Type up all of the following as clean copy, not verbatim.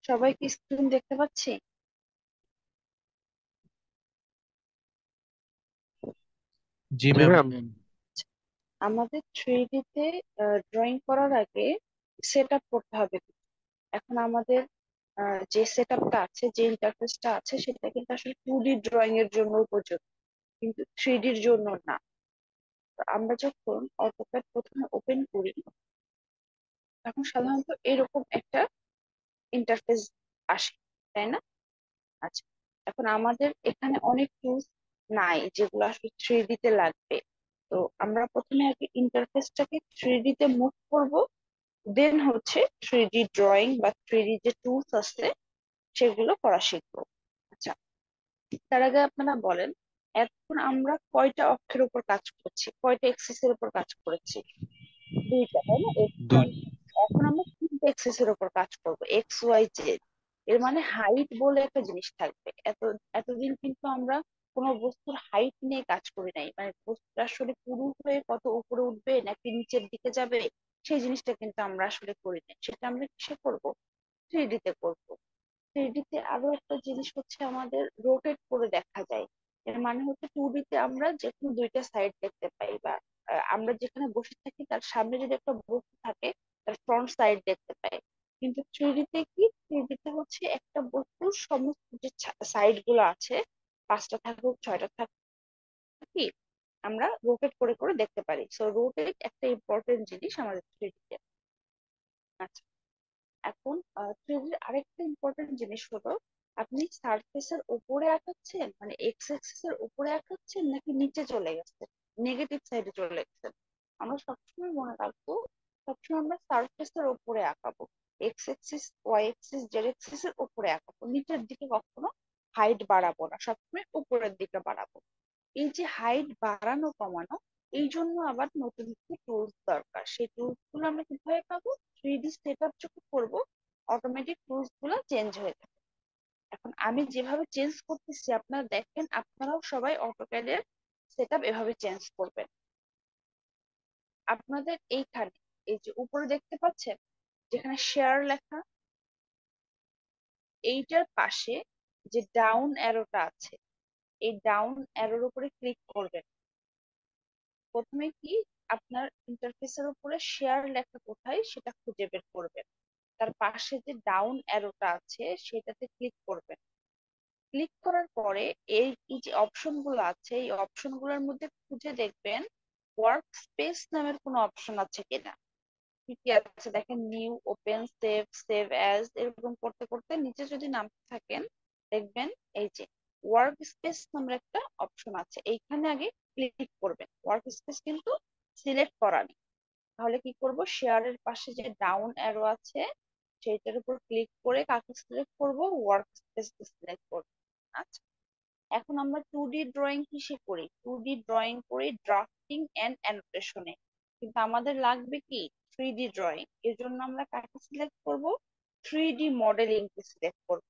সবাই কি স্ক্রিন দেখতে পাচ্ছি? জি জি ম্যাম। ম্যাম। আমাদের থ্রি ডি তে ড্রয়িং করার আগে সেট আপ করতে হবে। এখন আমাদের যে সেট আপটা আছে, যে ইন্টারফেসটা আছে, সেটা কিন্তু আসলে টু ডি ড্রয়িং এর জন্য উপযুক্ত, কিন্তু থ্রি ডির জন্য না। তো আমরা যখন অটোক্যাড প্রথমে ওপেন করি, তখন সাধারণত এরকম একটা ইন্টারফেস আসে, তাই না? আচ্ছা, এখন আমাদের এখানে অনেক টুলস নাই যেগুলো আসলে থ্রি ডি তে লাগবে। তো আমরা প্রথমে আগে ইন্টারফেসটাকে থ্রি ডি তে মুভ করব, দেন হচ্ছে থ্রি ডি ড্রয়িং বা থ্রি ডি যে টুলস আছে সেগুলো করা শিখবো। আচ্ছা, তার আগে আপনারা বলেন, এখন আমরা কয়টা অক্ষের উপর কাজ করছি, কয়টা এক্সিস এর উপর কাজ করেছি? দুইটা, তাই না? এক্স দুই। ওয়াই। এখন আমরা তিনটা এক্সিস এর উপর কাজ করব, এক্স ওয়াই জেড। এর মানে হাইট বলে একটা জিনিস থাকবে। এতদিন কিন্তু আমরা কোনো বস্তুর হাইট নিয়ে কাজ করি নাই, মানে বস্তুটা আসলে পুরু হয়ে কত উপরে উঠবে নাকি নিচের দিকে যাবে, সেই জিনিসটা কিন্তু আমরা আসলে করি নাই। সেটা আমরা কিসে করব? থ্রি ডি তে করবো। থ্রি ডি তে আরো একটা জিনিস হচ্ছে, আমাদের রোটেট করে দেখা যায়। এর মানে হচ্ছে টু ডি তে আমরা যে কোনো দুইটা সাইড দেখতে পাই, বা আমরা যেখানে বসে থাকি তার সামনে যদি একটা বস্তু থাকে, তার ফ্রন্ট সাইড দেখতে পাই। কিন্তু থ্রি ডি তে কি, থ্রি ডি তে হচ্ছে একটা বস্তুর সমস্ত যে সাইড গুলো আছে, পাঁচটা থাকুক ছয়টা থাকুক, কি আমরা রোটেট করে করে দেখতে পারি। সো রোটেট একটা ইম্পর্টেন্ট জিনিস আমাদের থ্রি ডি তে। আচ্ছা, এখন থ্রি ডির আরেকটা ইম্পর্টেন্ট জিনিস হলো, আপনি সারফেসের উপরে আঁকাচ্ছেন, মানে এক্স অ্যাক্সিস এর উপরে আঁকাচ্ছেন নাকি নিচে চলে গেছেন, নেগেটিভ সাইডে চলে গেছেন। আমরা সবসময় মনে রাখবো, সবসময় আমরা সারফেসের উপরে আঁকাবো, X axis Y axis Z axis এর উপরে আঁকাবো, নিচের দিকে কখনো হাইট বাড়াবো না, সবসময় উপরের দিকে বাড়াবো। এই যে হাইট বাড়ানো কমানো, এই জন্য আবার নতুন কিছু টুলস দরকার। সেই টুলস গুলো আমরা কিভাবে পাবো? থ্রি ডি সেট আপ যখন করবো, অটোমেটিক টুলস গুলো চেঞ্জ হয়ে থাকে। এখন আমি যেভাবে চেঞ্জ করতেছি, আপনারা দেখেন, আপনারাও সবাই অটোক্যাডের সেট আপ এভাবে চেঞ্জ করবেন। আপনাদের এইখানে, এই যে উপরে দেখতে পাচ্ছেন যেখানে শেয়ার লেখা, এইটার পাশে যে ডাউন অ্যারোটা আছে, এই ডাউন অ্যারোর উপরে ক্লিক করবেন। প্রথমে কি, আপনার ইন্টারফেসের উপরে শেয়ার লেখা কোথায় সেটা খুঁজে বের করবেন। তার পাশে যে ডাউন অ্যারোটা আছে সেটাতে ক্লিক করবেন। ক্লিক করার পরে এই এই যে অপশন গুলো আছে, এই অপশন গুলোর মধ্যে খুঁজে দেখবেন ওয়ার্ক স্পেস নামের কোনো অপশন আছে কিনা। কি কি আছে দেখেন, new, open, save, save as, এরকম করতে করতে নিচে যদি নামতে থাকেন, দেখবেন এই যে ওয়ার্ক স্পেস নামের একটা অপশন আছে, এইখানে আগে ক্লিক করবেন। ওয়ার্ক স্পেস কিন্তু সিলেক্ট করা নেই। তাহলে কি করব, শেয়ারের পাশে যে ডাউন অ্যারো আছে সেইটার উপর ক্লিক করে কাকে সিলেক্ট করব? ওয়ার্ক স্পেস সিলেক্ট করব। আচ্ছা, এখন আমরা টু ডি ড্রয়িং কিসে করি? টু ডি ড্রয়িং করি ড্রাফটিং এন্ড অ্যানোটেশনে, কিন্তু আমাদের লাগবে কি, থ্রি ডি ড্রয়িং। এর জন্য আমরা কাকে সিলেক্ট করব? থ্রি ডি মডেলিং কে সিলেক্ট করব।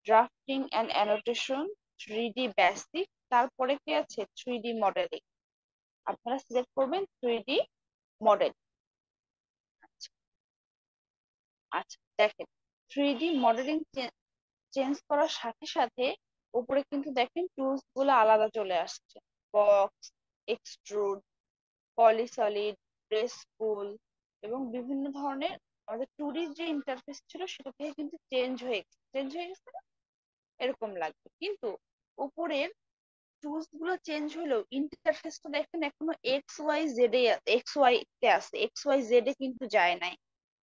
Drafting and annotation, three D basic, তারপরে কি আছে? Three D modeling. আপনারা সিলেক্ট করবেন থ্রি ডি মডেল। আচ্ছা, আচ্ছা, দেখেন, থ্রি ডি মডেলিং চেঞ্জ করার সাথে সাথে উপরে কিন্তু দেখেন টুলস গুলো আলাদা চলে আসছে। বক্স, এক্সট্রুড, পলিসলিড, প্রেস পুল, এবং বিভিন্ন ধরনের। আমাদের টু ডি যে ইন্টারফেস ছিল সেটা থেকে কিন্তু চেঞ্জ হয়ে গেছে না? এরকম লাগবে, কিন্তু উপরের টুলস গুলো চেঞ্জ হলেও ইন্টারফেসটা দেখেন এখনো এক্স ওয়াই জেড এ, এক্স ওয়াই তে আছে, এক্স ওয়াই জেড এ কিন্তু যায় নাই।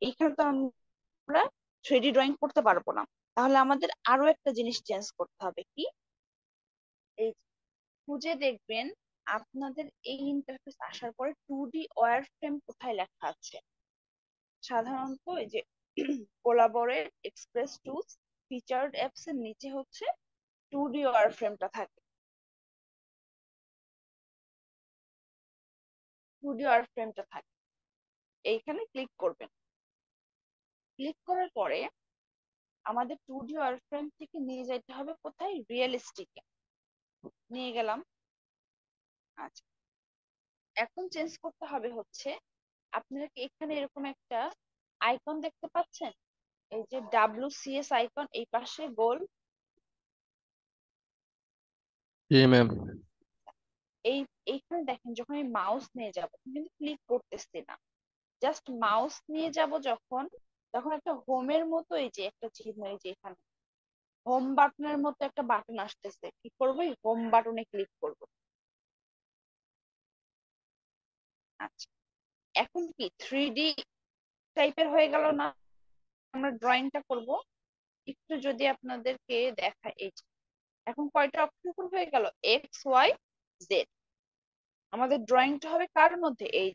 এইখানে তো আমরা থ্রি ডি ড্রয়িং করতে পারবো না। তাহলে আমাদের আরো একটা জিনিস চেঞ্জ করতে হবে, কি? এই খুঁজে দেখবেন আপনাদের এই ইন্টারফেস আসার পরে টু ডি ওয়্যার ফ্রেম কোথায় লেখা আছে। সাধারণত এই যে collaborate, express tools, featured apps এর নিচে হচ্ছে টু ডি ওয়্যার ফ্রেমটা থাকে। টু ডি ওয়্যার ফ্রেমটা থাকে, এইখানে ক্লিক করবেন। ক্লিক করার পরে আমাদের টু ডি ওয়্যার ফ্রেম থেকে নিয়ে যেতে হবে কোথায়? রিয়েলিস্টিকে নিয়ে গেলাম। আচ্ছা, এখন চেঞ্জ করতে হবে হচ্ছে, আপনারা কি এখানে এরকম একটা আইকন দেখতে পাচ্ছেন? এই যে WCS আইকন এই পাশে গোল, জি ম্যাম। এই এইখানে দেখেন যখন আমি মাউস নিয়ে যাব কিন্তু ক্লিক করতেছি না, জাস্ট মাউস নিয়ে যাব যখন, তখন একটা হোমের মতো এই যে একটা চিহ্ন, এই যে এখানে হোম বাটনের মতো একটা বাটন আসতেছে, কি করবো, এই হোম বাটনে ক্লিক করব। আচ্ছা, এখন কি 3D টাইপের হয়ে গেল না? আমরা ড্রয়িংটা করব, একটু যদি আপনাদেরকে দেখা, এই যে এখন কয়টা অক্ষর হয়ে গেল, XYZ। আমাদের ড্রয়িংটা হবে কার মধ্যে, এই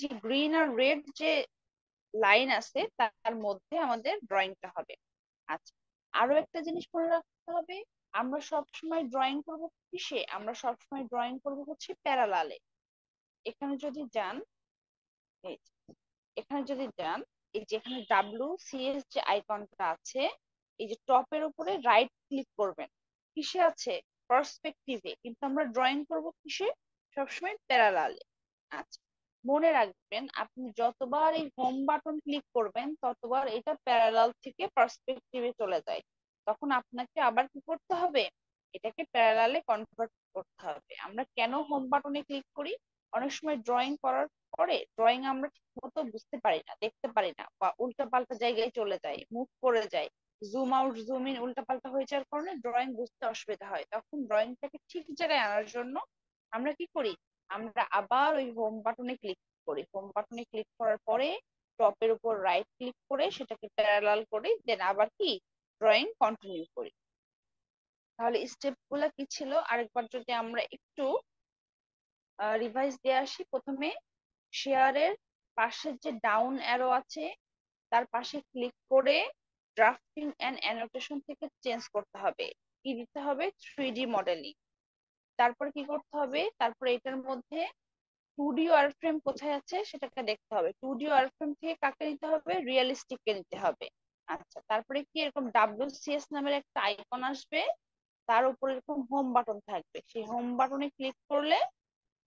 যে গ্রিন আর রেড যে লাইন আছে তার মধ্যে আমাদের ড্রয়িংটা হবে। আচ্ছা, আরো একটা জিনিস মনে রাখতে হবে, আমরা সবসময় ড্রয়িং করব কিসে, আমরা সবসময় ড্রয়িং করব হচ্ছে প্যারালালে। এখানে যদি যান, এই যে, এখানে যদি যান, এই যে এখানে WCS যে আইকনটা আছে, এই যে টপের উপরে রাইট ক্লিক করবেন, কিসে আছে, পার্সপেক্টিভে, কিন্তু আমরা ড্রয়িং করব কিসে, সবসময় প্যারালালে। আচ্ছা, মনে রাখবেন আপনি যতবার এই হোম বাটন ক্লিক করবেন ততবার এটা প্যারালাল থেকে পার্সপেক্টিভে চলে যায়, তখন আপনাকে আবার কি করতে হবে, এটাকে প্যারালালে কনভার্ট করতে হবে। আমরা কেন হোম বাটনে ক্লিক করি, অনেক সময় ড্রয়িং করার পরে ড্রয়িং আমরা ঠিক মতো বুঝতে পারি না, দেখতে পারি না, বা উল্টা পাল্টা জায়গায় চলে যায়, মুভ করে যায়, জুম আউট জুম ইন উল্টা পাল্টা হয়ে যাওয়ার কারণে ড্রয়িং বুঝতে অসুবিধা হয়। তখন ড্রয়িংটাকে ঠিক জায়গায় আনার জন্য আমরা কি করি, আমরা আবার ওই হোম বাটনে ক্লিক করি, হোম বাটনে ক্লিক করার পরে টপের উপর রাইট ক্লিক করে সেটাকে প্যারালাল করি, দেন আবার কি ড্রয়িং কন্টিনিউ করি। তাহলে স্টেপ গুলা কি ছিল আরেকবার যদি আমরা একটু রিভাইজ দিয়ে আসি। প্রথমে শেয়ারের পাশের যে ডাউন অ্যারো আছে তার পাশে ক্লিক করে ড্রাফটিং এন্ড অ্যানোটেশন থেকে চেঞ্জ করতে হবে, কি দিতে হবে, 3D মডেলিং। তারপর কি করতে হবে, তারপর এটার মধ্যে 2D ওয়ারফ্রেম কোথায় আছে সেটাকে দেখতে হবে, 2D ওয়ারফ্রেম থেকে কাকে নিতে হবে, রিয়েলিস্টিক কে নিতে হবে। আচ্ছা, তারপরে কি এরকম WCS নামের একটা আইকন আসবে, তার উপর এরকম হোম বাটন থাকবে, সেই হোম বাটনে ক্লিক করলে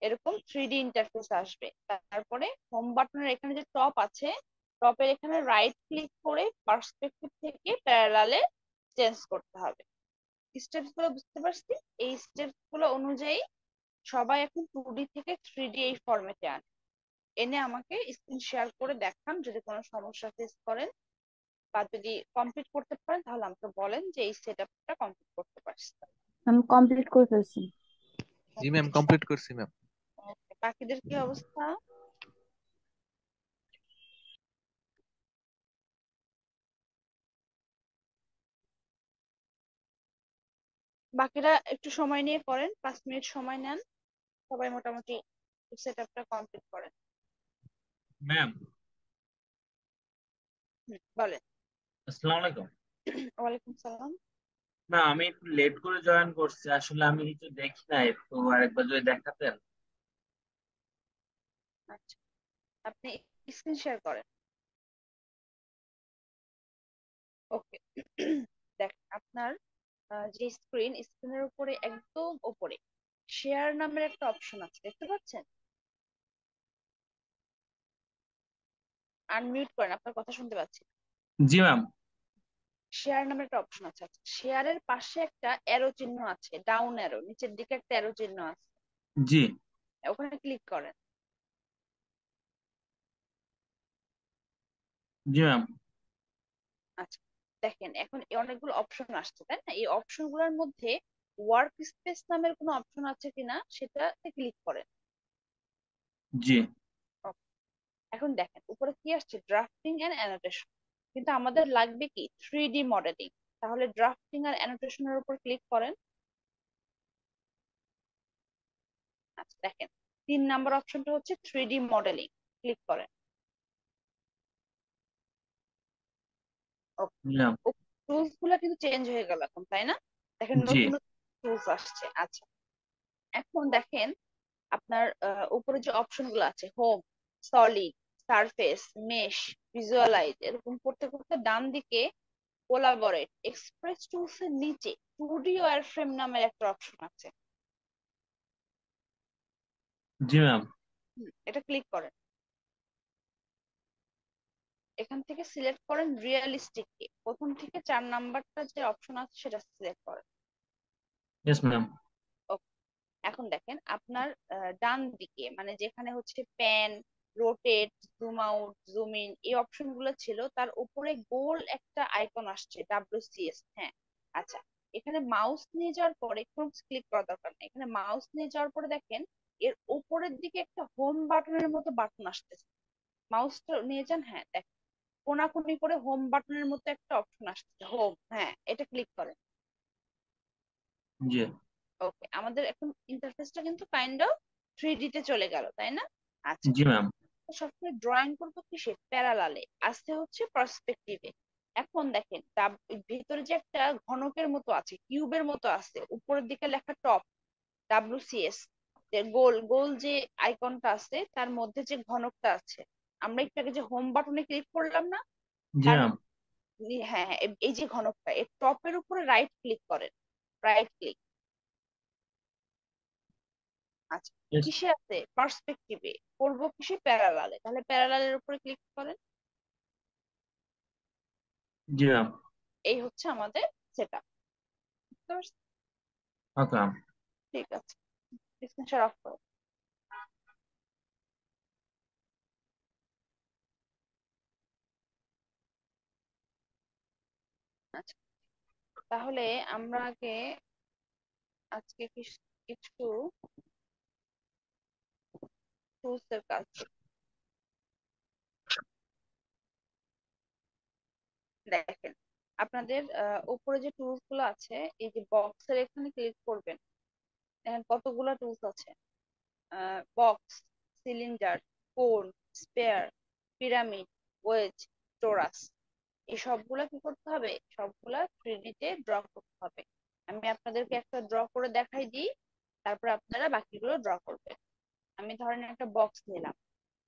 এরকম 3D ইন্টারফেস আসবে। তারপরে হোম বাটনের এখানে যে টপ আছে, টপের এখানে রাইট ক্লিক করে পার্সপেক্টিভ থেকে প্যারালালে চেঞ্জ করতে হবে। স্টেপস গুলো বুঝতে পারছি? এই স্টেপস গুলো অনুযায়ী সবাই এখন 2D থেকে 3D এই ফরম্যাটে আনে, এনে আমাকে স্ক্রিন শেয়ার করে দেখান যদি কোনো সমস্যা ফেস করেন, বা যদি কমপ্লিট করতে পারেন তাহলে আমাকে বলেন যে এই সেটআপটা কমপ্লিট করতে পারছি। আমি কমপ্লিট করে ফেলছি। জি ম্যাম, কমপ্লিট করছি ম্যাম। বাকিদের কি অবস্থা? বাকিরা একটু সময় নিয়ে করেন, 5 মিনিট সময় নেন, সবাই মোটামুটি সেটআপটা কমপ্লিট করেন। ম্যাম, বলেন। আসসালামু আলাইকুম। ওয়ালাইকুম সালাম। না, আমি একটু লেট করে জয়েন করছি, আসলে আমি কিছু দেখি নাই, তো আরেকবার যদি দেখাতেন। আচ্ছা, আপনি স্ক্রিন শেয়ার করেন। ওকে। দেখেন আপনার যে স্ক্রিনের উপরে একদম উপরে শেয়ার নামের একটা অপশন আছে, দেখতে পাচ্ছেন? আনমিউট করেন, আপনার কথা শুনতে পাচ্ছি। জি ম্যাম। শেয়ার নামের একটা অপশন আছে, আচ্ছা শেয়ারের পাশে একটা অ্যারো চিহ্ন আছে, ডাউন অ্যারো, নিচের দিকে একটা অ্যারো চিহ্ন আছে, জি। ওখানে ক্লিক করেন। জি ম্যাম। আচ্ছা, দেখেন এখন অনেকগুলো অপশন আসছে তাই না, এই অপশন গুলোর মধ্যে ওয়ার্ক স্পেস নামের কোনো অপশন আছে কিনা সেটাতে ক্লিক করেন। জি। Okay, এখন দেখেন উপরে কি আসছে, ড্রাফটিং এন্ড অ্যানোটেশন, কিন্তু আমাদের লাগবে কি 3D মডেলিং, তাহলে ড্রাফটিং আর অ্যানোটেশনের উপর ক্লিক করেন। আচ্ছা দেখেন 3 নাম্বার অপশনটা হচ্ছে 3D মডেলিং, ক্লিক করেন। জি ম্যাম। টুলস গুলো কিন্তু চেঞ্জ হয়ে গেল এখন তাই না, দেখেন জি। নতুন টুলস আসছে। আচ্ছা, এখন দেখেন আপনার উপরে যে অপশন গুলো আছে, home, solid, surface, mesh, visualize, এরকম করতে করতে ডান দিকে কোলাবরেট, এক্সপ্রেস টুলস এর নিচে 2D ওয়্যারফ্রেম নামের একটা অপশন আছে, জি ম্যাম। এটা ক্লিক করেন। এখান থেকে সিলেক্ট করেন রিয়েলিস্টিক, প্রথম থেকে 4 নাম্বারটা যে অপশন আছে সেটা সিলেক্ট করেন। Yes ma'am. ওকে, এখন দেখেন আপনার ডান দিকে মানে যেখানে হচ্ছে pan, rotate, zoom out, zoom in এই অপশন গুলো ছিল, তার উপরে গোল একটা আইকন আসছে WCS। হ্যাঁ, আচ্ছা, এখানে মাউস নিয়ে যাওয়ার পরে কোনো ক্লিক করার দরকার নেই, এখানে মাউস নিয়ে যাওয়ার পরে দেখেন এর উপরের দিকে একটা হোম বাটনের মতো বাটন আসতেছে। মাউসটা নিয়ে যান, হ্যাঁ দেখেন কোনাকুনি করে হোম বাটনের মতো একটা অপশন আসছে, হোম, হ্যাঁ এটা ক্লিক করেন। জি। ওকে, আমাদের এখন ইন্টারফেসটা কিন্তু কাইন্ড অফ 3D তে চলে গেল, তাই না? আচ্ছা, জি ম্যাম। সবসময় ড্রয়িং করবো কিসে? প্যারালালে, আসতে হচ্ছে পার্সপেক্টিভে। এখন দেখেন ভিতরে যে একটা ঘনকের মতো আছে, কিউবের মতো আছে, উপরের দিকে লেখা টপ, WCS, যে গোল গোল যে আইকনটা আছে তার মধ্যে যে ঘনকটা আছে, আমরা একটু আগে যে হোম বাটনে ক্লিক করলাম না, জি তার ম্যাম। হ্যাঁ হ্যাঁ, এই যে ঘনকটা, এর টপের উপরে রাইট ক্লিক করেন, রাইট ক্লিক। আচ্ছা, ইয়েস। কিসে আছে? পার্সপেক্টিভে। করবো কিসে? প্যারালালে, তাহলে প্যারালালের উপরে ক্লিক করেন। জি ম্যাম। এই হচ্ছে আমাদের সেটআপ, বুঝতে পারছেন? Okay ma'am. ঠিক আছে, স্ক্রিনশট অফ করো। আচ্ছা, তাহলে আমরা আগে আজকে কিছু টুলস এর কাজ করি। দেখেন আপনাদের উপরে যে টুলস গুলো আছে, এই যে বক্সের এখানে ক্লিক করবেন, দেখেন কতগুলো টুলস আছে। বক্স, সিলিন্ডার, কোন, স্পেয়ার, পিরামিড, ওয়েজ, টোরাস, এই সবগুলা কি করতে হবে? সবগুলা 3D তে ড্র করতে হবে। আমি আপনাদেরকে একটা ড্র করে দেখাই দিই, তারপর আপনারা বাকিগুলো ড্র করবেন। আমি ধরেন একটা বক্স নিলাম,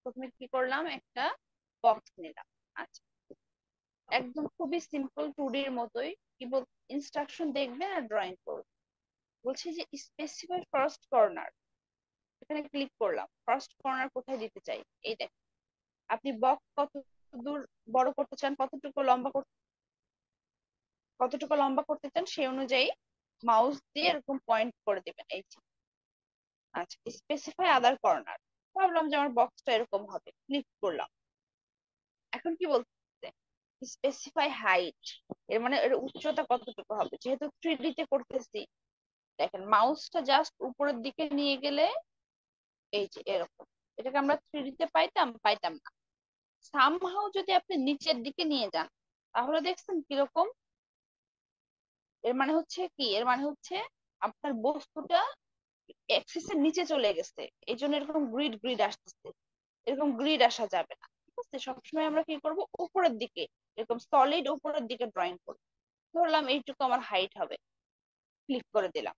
প্রথমে কি করলাম, একটা বক্স নিলাম। আচ্ছা, একদম খুবই সিম্পল 2D এর মতোই, কি বল, ইনস্ট্রাকশন দেখবেন আর ড্রয়িং করবেন। বলছি যে স্পেসিফাই ফার্স্ট কর্নার, এখানে ক্লিক করলাম, ফার্স্ট কর্নার কোথায় দিতে চাই, এই দেখেন। আপনি বক্স কত দূর বড় করতে চান, কতটুকু লম্বা করতে চান সেই অনুযায়ী মাউস দিয়ে এরকম পয়েন্ট করে দিবেন, এই যে। আচ্ছা, স্পেসিফাই আদার কর্নার, ভাবলাম যে আমার বক্সটা এরকম হবে, ক্লিক করলাম। এখন কি বলতে, স্পেসিফাই হাইট, এর মানে এর উচ্চতা কতটুকু হবে, যেহেতু 3D তে করতেছি। দেখেন মাউসটা জাস্ট উপরের দিকে নিয়ে গেলে এই যে এরকম, এটাকে আমরা 3D তে পাইতাম পাইতাম না। সামহাও যদি আপনি নিচের দিকে নিয়ে যান, তাহলে দেখছেন কিরকম, এর মানে হচ্ছে কি, এর মানে হচ্ছে আপনার বস্তুটা অ্যাক্সিসের নিচে চলে গেছে, এই জন্য এরকম গ্রিড গ্রিড আসতেছে। এরকম গ্রিড আসা যাবে না, ঠিক আছে? সবসময় আমরা কি করব, উপরের দিকে, এরকম সলিড উপরের দিকে ড্রয়িং করব। ধরলাম এইটুকু আমার হাইট হবে, ক্লিক করে দিলাম।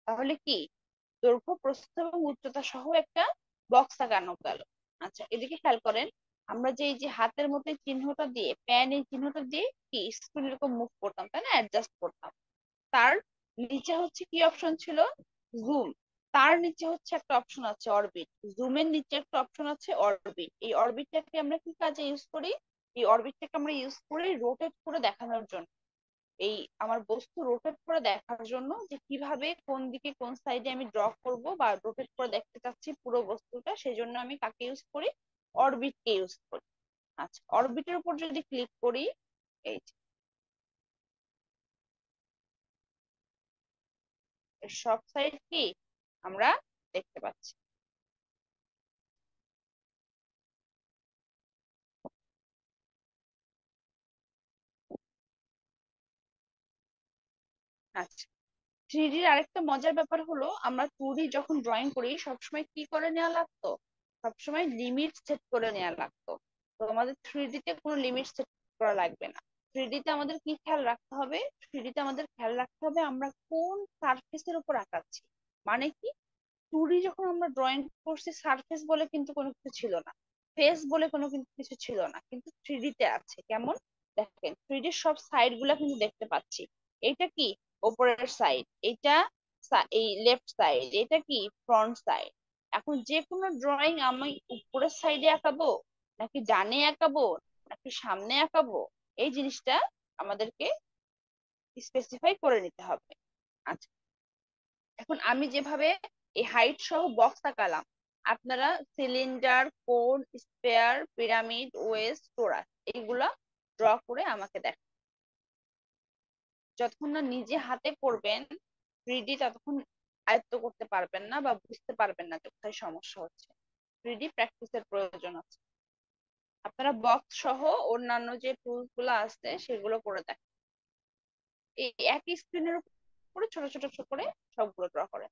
তাহলে কি, দৈর্ঘ্য, প্রস্থ এবং উচ্চতা সহ একটা বক্স আঁকানো গেল। আচ্ছা, এদিকে খেয়াল করেন, আমরা যে এই যে হাতের মধ্যে চিহ্নটা দিয়ে, প্যান এই চিহ্নটা দিয়ে কি স্ক্রিন এরকম মুভ করতাম, তাই না, অ্যাডজাস্ট করতাম। তার নিচে হচ্ছে কি অপশন ছিল, জুম। তার নিচে হচ্ছে একটা অপশন আছে অরবিট, জুমের নিচে একটা অপশন আছে অরবিট। এই অরবিটটাকে আমরা কি কাজে ইউজ করি? এই অরবিটটাকে আমরা ইউজ করি রোটেট করে দেখানোর জন্য। এই আমার বস্তু রোটেট করে দেখার জন্য, যে কিভাবে কোন দিকে কোন সাইডে আমি ড্র করব বা রোটেট করে দেখতে চাচ্ছি পুরো বস্তুটা, সেই জন্য আমি কাকে ইউজ করি? অরবিট কে ইউজ করি। আচ্ছা, অরবিটের উপর যদি ক্লিক করি, এই যে এর সব সাইড কি আমরা দেখতে পাচ্ছি। আচ্ছা, 3D র আরেকটা মজার ব্যাপার হলো, আমরা 2D যখন ড্রয়িং করি সবসময় কি করে নেওয়া লাগতো, সবসময় লিমিট সেট করে নেওয়া লাগতো। তো আমাদের 3D তে কোনো লিমিট সেট করা লাগবে না। 3D তে আমাদের কি খেয়াল রাখতে হবে, 3D তে আমাদের খেয়াল রাখতে হবে আমরা কোন সারফেসের উপর আঁকাচ্ছি। মানে কি, 2D যখন আমরা ড্রয়িং করছি, সারফেস বলে কিন্তু কোনো কিছু ছিল না, ফেস বলে কোনো কিন্তু কিছু ছিল না, কিন্তু 3D তে আছে। কেমন, দেখেন 3D র সব সাইড গুলা কিন্তু দেখতে পাচ্ছি। এটা কি উপরের সাইড, এটা এই লেফট সাইড, এটা কি ফ্রন্ট সাইড। এখন যে কোনো ড্রয়িং আমি উপরের সাইডে আঁকাবো, নাকি ডানে আঁকাবো, নাকি সামনে আঁকাবো, এই জিনিসটা আমাদেরকে স্পেসিফাই করে নিতে হবে। আচ্ছা, এখন আমি যেভাবে এই হাইট সহ বক্স আঁকালাম, আপনারা সিলিন্ডার, কোন, স্পেয়ার, পিরামিড, ওয়েস, টোরাস এইগুলা ড্র করে আমাকে দেখ। যতক্ষণ না নিজে হাতে করবেন 3D, ততক্ষণ আয়ত্ত করতে পারবেন না বা বুঝতে পারবেন না যে কোথায় সমস্যা হচ্ছে। 3D প্র্যাকটিসের প্রয়োজন আছে। আপনারা বক্স সহ অন্যান্য যে টুলস গুলো আছে সেগুলো করে দেখেন। এই একই স্ক্রিনের উপরে ছোট ছোট ছোট করে সবগুলো ড্র করেন।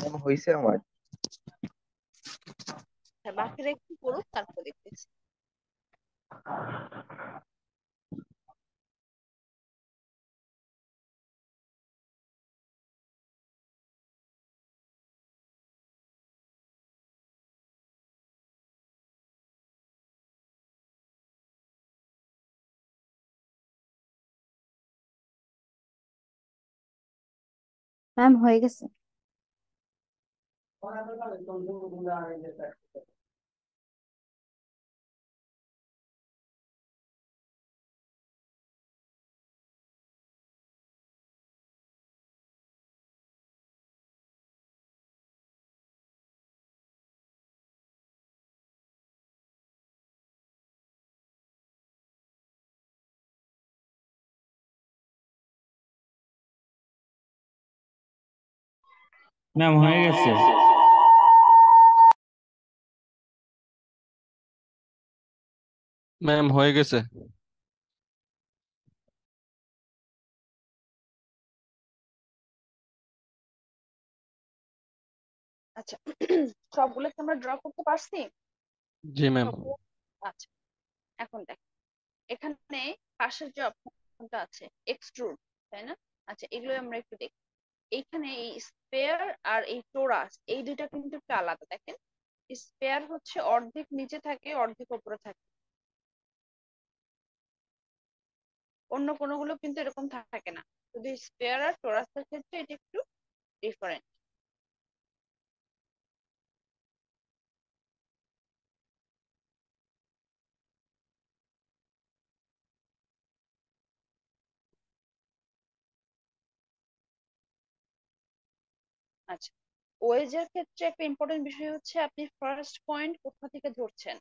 ম্যাম হয়েছে আমার। বাকিরা একটু করুক, তারপর দেখতেছি। ম্যাম হয়ে গেছে। ম্যাম হয়ে গেছে। ম্যাম হয়ে গেছে। আচ্ছা, সবগুলো কি আমরা ড্র করতে পারছি? জি ম্যাম। সবগুলো? আচ্ছা, এখন দেখ, এখানে পাশের যে অপশনটা আছে এক্সট্রুড, তাই না? আচ্ছা, এগুলো আমরা একটু দেখি। এইখানে এই স্পেয়ার আর এই টোরাস, এই দুইটা কিন্তু একটু আলাদা। দেখেন, স্পেয়ার হচ্ছে অর্ধেক নিচে থাকে, অর্ধেক উপরে থাকে। অন্য কোনোগুলো কিন্তু এরকম থাকে না। শুধু স্পেয়ার আর টোরাসের ক্ষেত্রে এটা একটু ডিফারেন্ট। আচ্ছা, ওয়েজের ক্ষেত্রে একটা ইম্পর্টেন্ট বিষয় হচ্ছে আপনি ফার্স্ট পয়েন্ট কোথা থেকে ধরছেন।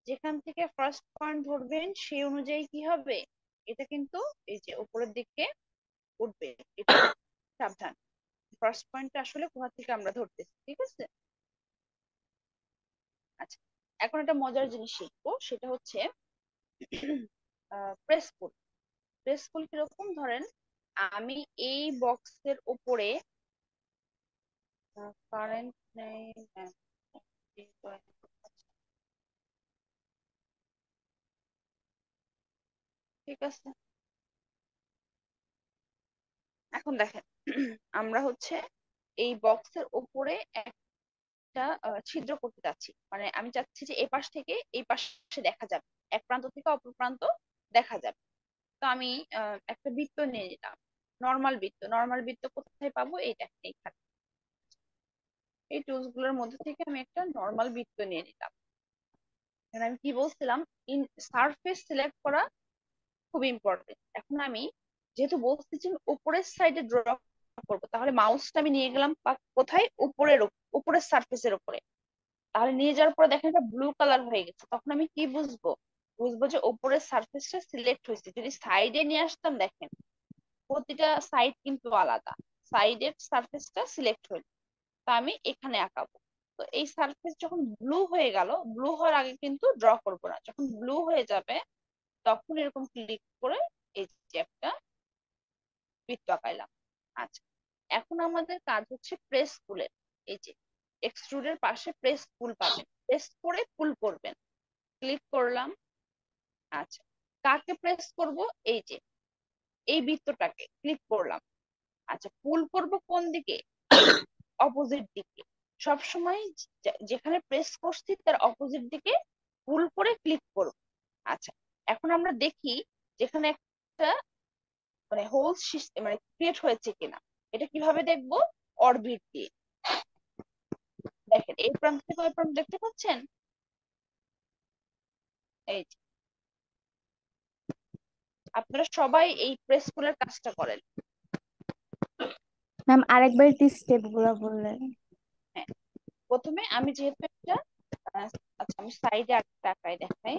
যেখান থেকে ফার্স্ট পয়েন্ট ধরবেন সেই অনুযায়ী কি হবে, এটা কিন্তু এই যে উপরের দিকে উঠবে। এটা সাবধান, ফার্স্ট পয়েন্টটা আসলে কোথা থেকে আমরা ধরতেছি, ঠিক আছে? আচ্ছা, এখন একটা মজার জিনিস শিখবো, সেটা হচ্ছে প্রেসফুল। প্রেসফুল কিরকম ধরেন, আমি এই বক্সের উপরে কারেন্ট নেই, ঠিক আছে। এখন দেখেন আমরা হচ্ছে এই বক্সের উপরে একটা ছিদ্র করতে যাচ্ছি, মানে আমি চাচ্ছি যে এই পাশ থেকে এই পাশে দেখা যাবে, এক প্রান্ত থেকে অপর প্রান্ত দেখা যাবে। তো আমি একটা বৃত্ত নিয়ে নিলাম, নর্মাল বৃত্ত। নর্মাল বৃত্ত কোথায় পাবো? এইটা এইখানে, এই টুলস গুলোর মধ্যে থেকে আমি একটা নর্মাল বৃত্ত নিয়ে নিলাম। এখন আমি কি বলছিলাম, ইন সারফেস সিলেক্ট করা খুব ইম্পর্টেন্ট। এখন আমি যেহেতু বলছি যে উপরের সাইডে ড্র করবো, তাহলে মাউসটা আমি নিয়ে গেলাম কোথায়? উপরের সারফেসের উপরে। তাহলে নিয়ে যাওয়ার পরে দেখেন এটা ব্লু কালার হয়ে গেছে, তখন আমি কি বুঝবো? বুঝবো যে উপরের সারফেসটা সিলেক্ট হয়েছে। যদি সাইডে নিয়ে আসতাম, দেখেন প্রতিটা সাইড কিন্তু আলাদা, সাইডের সারফেসটা সিলেক্ট হইল। তো আমি এখানে আঁকাবো। তো এই সারফেস যখন ব্লু হয়ে গেল, ব্লু হওয়ার আগে কিন্তু ড্র করবো না, যখন ব্লু হয়ে যাবে তখন এরকম ক্লিক করে এই যে একটা বৃত্ত আঁকাইলাম। আচ্ছা, এখন আমাদের কাজ হচ্ছে প্রেস টুলের, এই যে এক্সট্রুডের পাশে প্রেস টুল পাবেন, প্রেস করে পুল করবেন। ক্লিক করলাম। আচ্ছা, কাকে প্রেস করব? এই যে এই বৃত্তটাকে ক্লিক করলাম। আচ্ছা, পুল করব কোন দিকে? অপোজিট দিকে। সবসময় যেখানে প্রেস করছি তার অপোজিট দিকে পুল করে ক্লিক করব। আচ্ছা, এখন আমরা দেখি যেখানে একটা মানে হোল মানে ক্রিয়েট হয়েছে কিনা। এটা কিভাবে দেখবো? অরবিট দিয়ে। দেখেন এই প্রান্ত থেকে ওই প্রান্ত দেখতে পাচ্ছেন? এই যে, আপনারা সবাই এই প্রেস পুলের কাজটা করেন। ম্যাম আরেকবার একটু স্টেপ গুলো বললেন। হ্যাঁ, প্রথমে আমি যেহেতু একটা আহ, আচ্ছা আমি সাইডে আরেকটা আঁকাই দেখাই।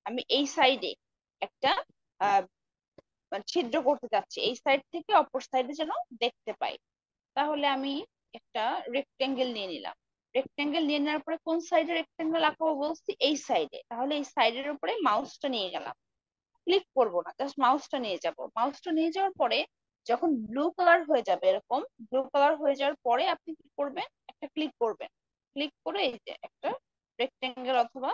আমি এই সাইডে একটা আহ মানে ছিদ্র করতে চাচ্ছি, এই সাইড থেকে অপর সাইডে যেন দেখতে পাই। তাহলে আমি একটা রেক্টেঙ্গেল নিয়ে নিলাম। রেক্টেঙ্গেল নিয়ে নেওয়ার পরে কোন সাইডে রেক্টেঙ্গেল আঁকাবো বলছি? এই সাইডে। তাহলে এই সাইডের উপরে মাউসটা নিয়ে গেলাম, ক্লিক করব না, জাস্ট মাউসটা নিয়ে যাব। মাউসটা নিয়ে যাওয়ার পরে যখন ব্লু কালার হয়ে যাবে, এরকম ব্লু কালার হয়ে যাওয়ার পরে আপনি কি করবেন? একটা ক্লিক করবেন। ক্লিক করে এই যে একটা রেক্টেঙ্গেল অথবা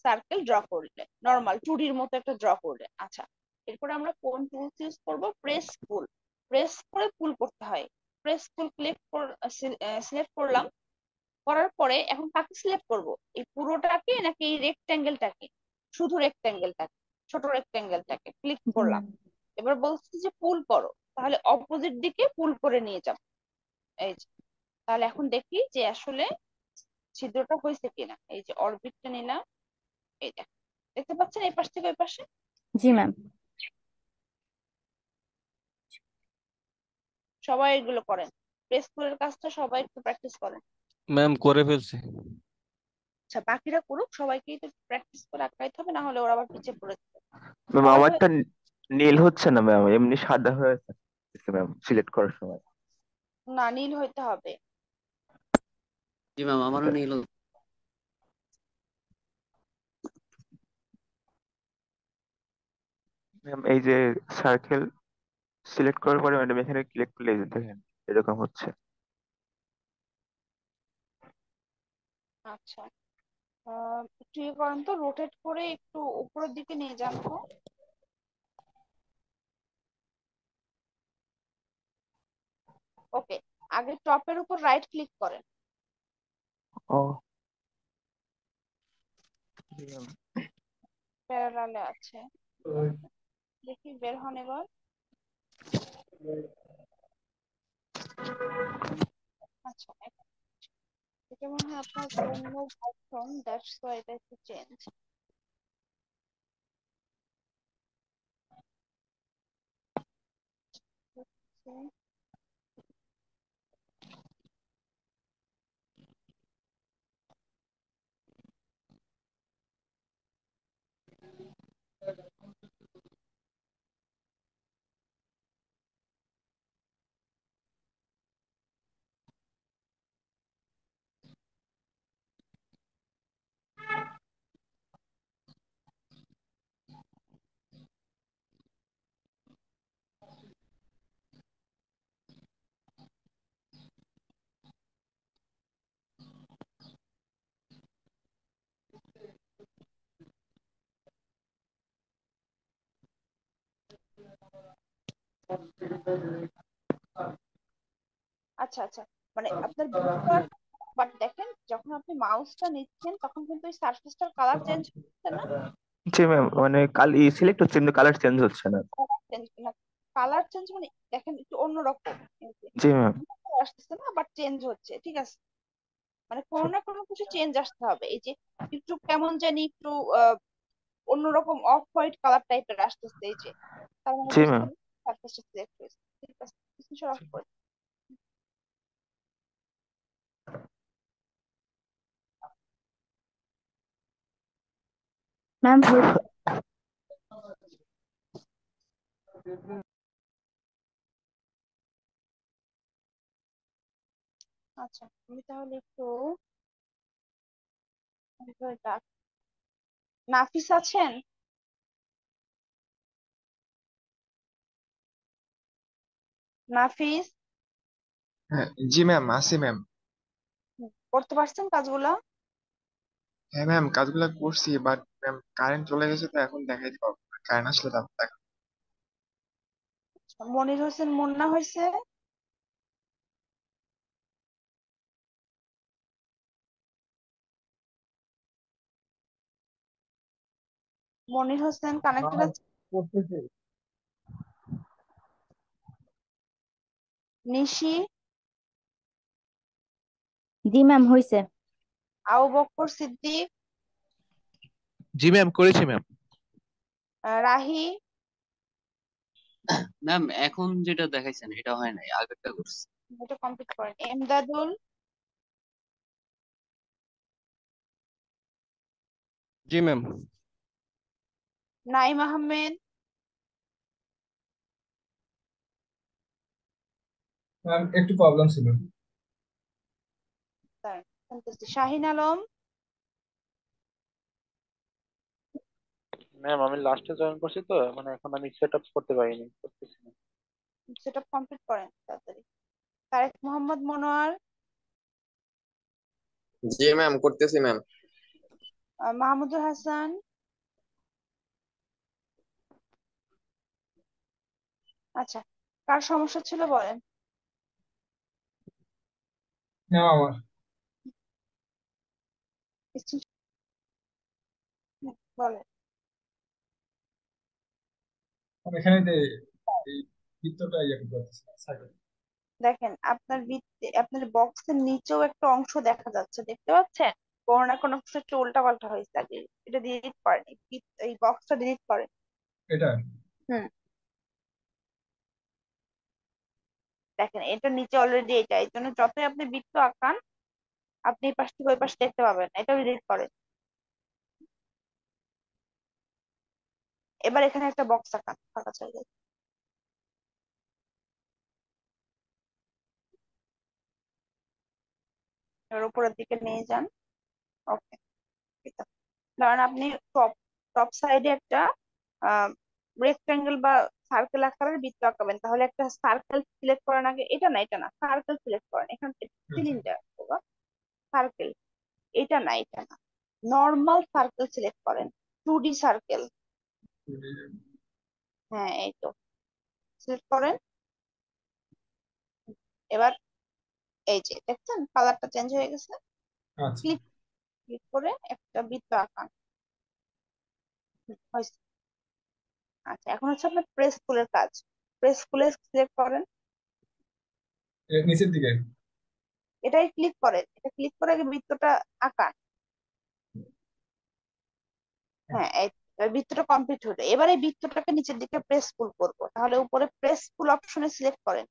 সার্কেল ড্র করলেন, নর্মাল টুডির মতো একটা ড্র করলেন। আচ্ছা, এরপরে আমরা কোন টুলস ইউজ করব? প্রেস পুল। প্রেস করে পুল করতে হয়। প্রেস পুল ক্লিক সিলেক্ট করলাম। করার পরে এখন কাকে সিলেক্ট করব? এই পুরোটাকে নাকি এই রেক্টেঙ্গেলটাকে? শুধু রেক্টেঙ্গেলটাকে, ছোট রেক্টেঙ্গেলটাকে ক্লিক জি করলাম। ম্যাম। এবার বলছি যে পুল করো, তাহলে অপোজিট দিকে পুল করে নিয়ে যাব। এই যে, তাহলে এখন দেখি যে আসলে ছিদ্রটা হয়েছে কিনা। এই যে অরবিটটা নিলাম, এই দেখ, দেখতে পাচ্ছেন এই পাশ থেকে ওই পাশে। জি ম্যাম। সবাই এগুলো করেন, প্রেস পুলের কাজটা সবাই একটু প্র্যাকটিস করেন। ম্যাম করে ফেলছি। আচ্ছা, বাকিরা করুক, সবাইকেই তো প্র্যাকটিস করে আঁকাইতে হবে, না হলে ওরা আবার পিছিয়ে পড়ে যাবে। ম্যাম সবার হয়ে আমারটা নীল হচ্ছে না ম্যাম, এমনি সাদা হয়ে যাচ্ছে ম্যাম সিলেক্ট করার সময়। না, নীল হইতে হবে। জি ম্যাম, আমারও নীল। ম্যাম এই যে সার্কেল সিলেক্ট করার পরে ম্যাডাম এখানে ক্লিক করলে এই যে দেখেন এরকম হচ্ছে। আচ্ছা, একটু ইয়ে করেন তো, রোটেট করে একটু উপরের দিকে নিয়ে যান তো। ওকে, আগে টপের উপর রাইট ক্লিক করেন। ও জি ম্যাম। প্যারালালে আছে, দেখি বের হন এবার। আচ্ছা, এটা মনে হয় আপনার অন্য ভার্সন, দ্যাটস ওয়াই এটা একটু চেঞ্জ। আচ্ছা আচ্ছা, মানে আপনার বৃত্ত, বাট দেখেন যখন আপনি মাউসটা নিচ্ছেন তখন কিন্তু ওই সারফেসটার কালার চেঞ্জ হচ্ছে না। জি ম্যাম, মানে সিলেক্ট হচ্ছে কিন্তু কালার চেঞ্জ হচ্ছে না। কালার চেঞ্জ মানে দেখেন একটু অন্যরকম, এই যে জি ম্যাম। আসতেছে না বাট চেঞ্জ হচ্ছে, ঠিক আছে। মানে কোনো না কোনো কিছু চেঞ্জ আসতে হবে, এই যে একটু কেমন জানি একটু অন্যরকম অফ হোয়াইট কালার টাইপের আসতেছে, এই যে তার মানে জি বুঝতে ম্যাম। হবে সারফেসটা সিলেক্ট হয়েছে, ঠিক আছে। স্ক্রিনশট অফ করে ম্যাম হয়েছে। আচ্ছা, আমি তাহলে একটু নাফিস আছেন? নাফিস, হ্যাঁ জি ম্যাম, আসি ম্যাম। করতে পারছেন কাজগুলা? হ্যাঁ ম্যাম, কাজগুলো করছি, বাট ম্যাম কারেন্ট চলে গেছে তো এখন দেখাইতে পারবো না, কারেন্ট আসলে তারপর দেখা। মনির হোসেন মুন্না হয়েছে? মনির হোসেন কানেক্টেড আছে? নিশি? জি ম্যাম হয়েছে। আবু বকর সিদ্দিক? জি ম্যাম, করেছি ম্যাম। রাহি? ম্যাম এখন যেটা দেখাইছেন এটা হয় নাই, আগেরটা করছি। এটা কমপ্লিট করেন। এমদাদুল? জি ম্যাম। নাইম আহমেদ? ম্যাম একটু প্রবলেম ছিল। দাঁড়ান, শুনতেছি। শাহিন আলম? ম্যাম আমি লাস্টে জয়েন করছি তো, মানে এখন আমি সেট আপ করতে পারিনি, করতেছি না। সেটা কমপ্লিট করেন তাড়াতাড়ি। তারেক মোহাম্মদ মনোয়ার? জি ম্যাম, করতেছি ম্যাম। মাহমুদুল হাসান? আচ্ছা, কার সমস্যা ছিল বলেন। ম্যাম আমার বলেন। এখানে যে এই বৃত্তটা ইয়ে করতেছে সার্কেল। দেখেন আপনার বৃত্তে, আপনার বক্সের নিচেও একটা অংশ দেখা যাচ্ছে, দেখতে পাচ্ছেন? কোনো না কোনো কিছু একটু উল্টা পাল্টা হয়েছে আগে, এটা ডিলিট করেন, এই বক্সটা ডিলিট করেন। এটা হুম, দেখেন এটা নিচে অলরেডি, এটা এই জন্য যতই আপনি বৃত্ত আঁকান আপনি এই পাশ থেকে ওই পাশ দেখতে পাবেন না। এটা ডিলিট করেন। এবার এখানে একটা বক্স আঁকান ফাঁকা জায়গায়, এবার উপরের দিকে নিয়ে যান। ওকে, ধরেন আপনি টপ টপ সাইডে একটা রেক্টেঙ্গেল বা সার্কেল আকারের বৃত্ত আঁকাবেন, তাহলে একটা সার্কেল সিলেক্ট করেন আগে। এটা না, এটা না, সার্কেল সিলেক্ট করেন। এখান থেকে সিলিন্ডার, সার্কেল, এটা না, এটা না, নর্মাল সার্কেল সিলেক্ট করেন, 2D সার্কেল। হ্যাঁ, এই তো, সিলেক্ট করেন। এবার এই যে দেখছেন কালারটা চেঞ্জ হয়ে গেছে। আচ্ছা। ক্লিক ক্লিক করে একটা বৃত্ত আঁকান। হয়েছে। আচ্ছা, এখন হচ্ছে আপনার প্রেস টুলের কাজ। প্রেস টুলে সিলেক্ট করেন, এর নিচের দিকে। এটাই ক্লিক করেন, এটা ক্লিক করে আগে বৃত্তটা আঁকান। হ্যাঁ, এই এবার বৃত্তটা কমপ্লিট হলো। এবার এই বৃত্তটাকে নিচের দিকে প্রেস পুল করবো, তাহলে উপরে প্রেস পুল অপশনে সিলেক্ট করেন।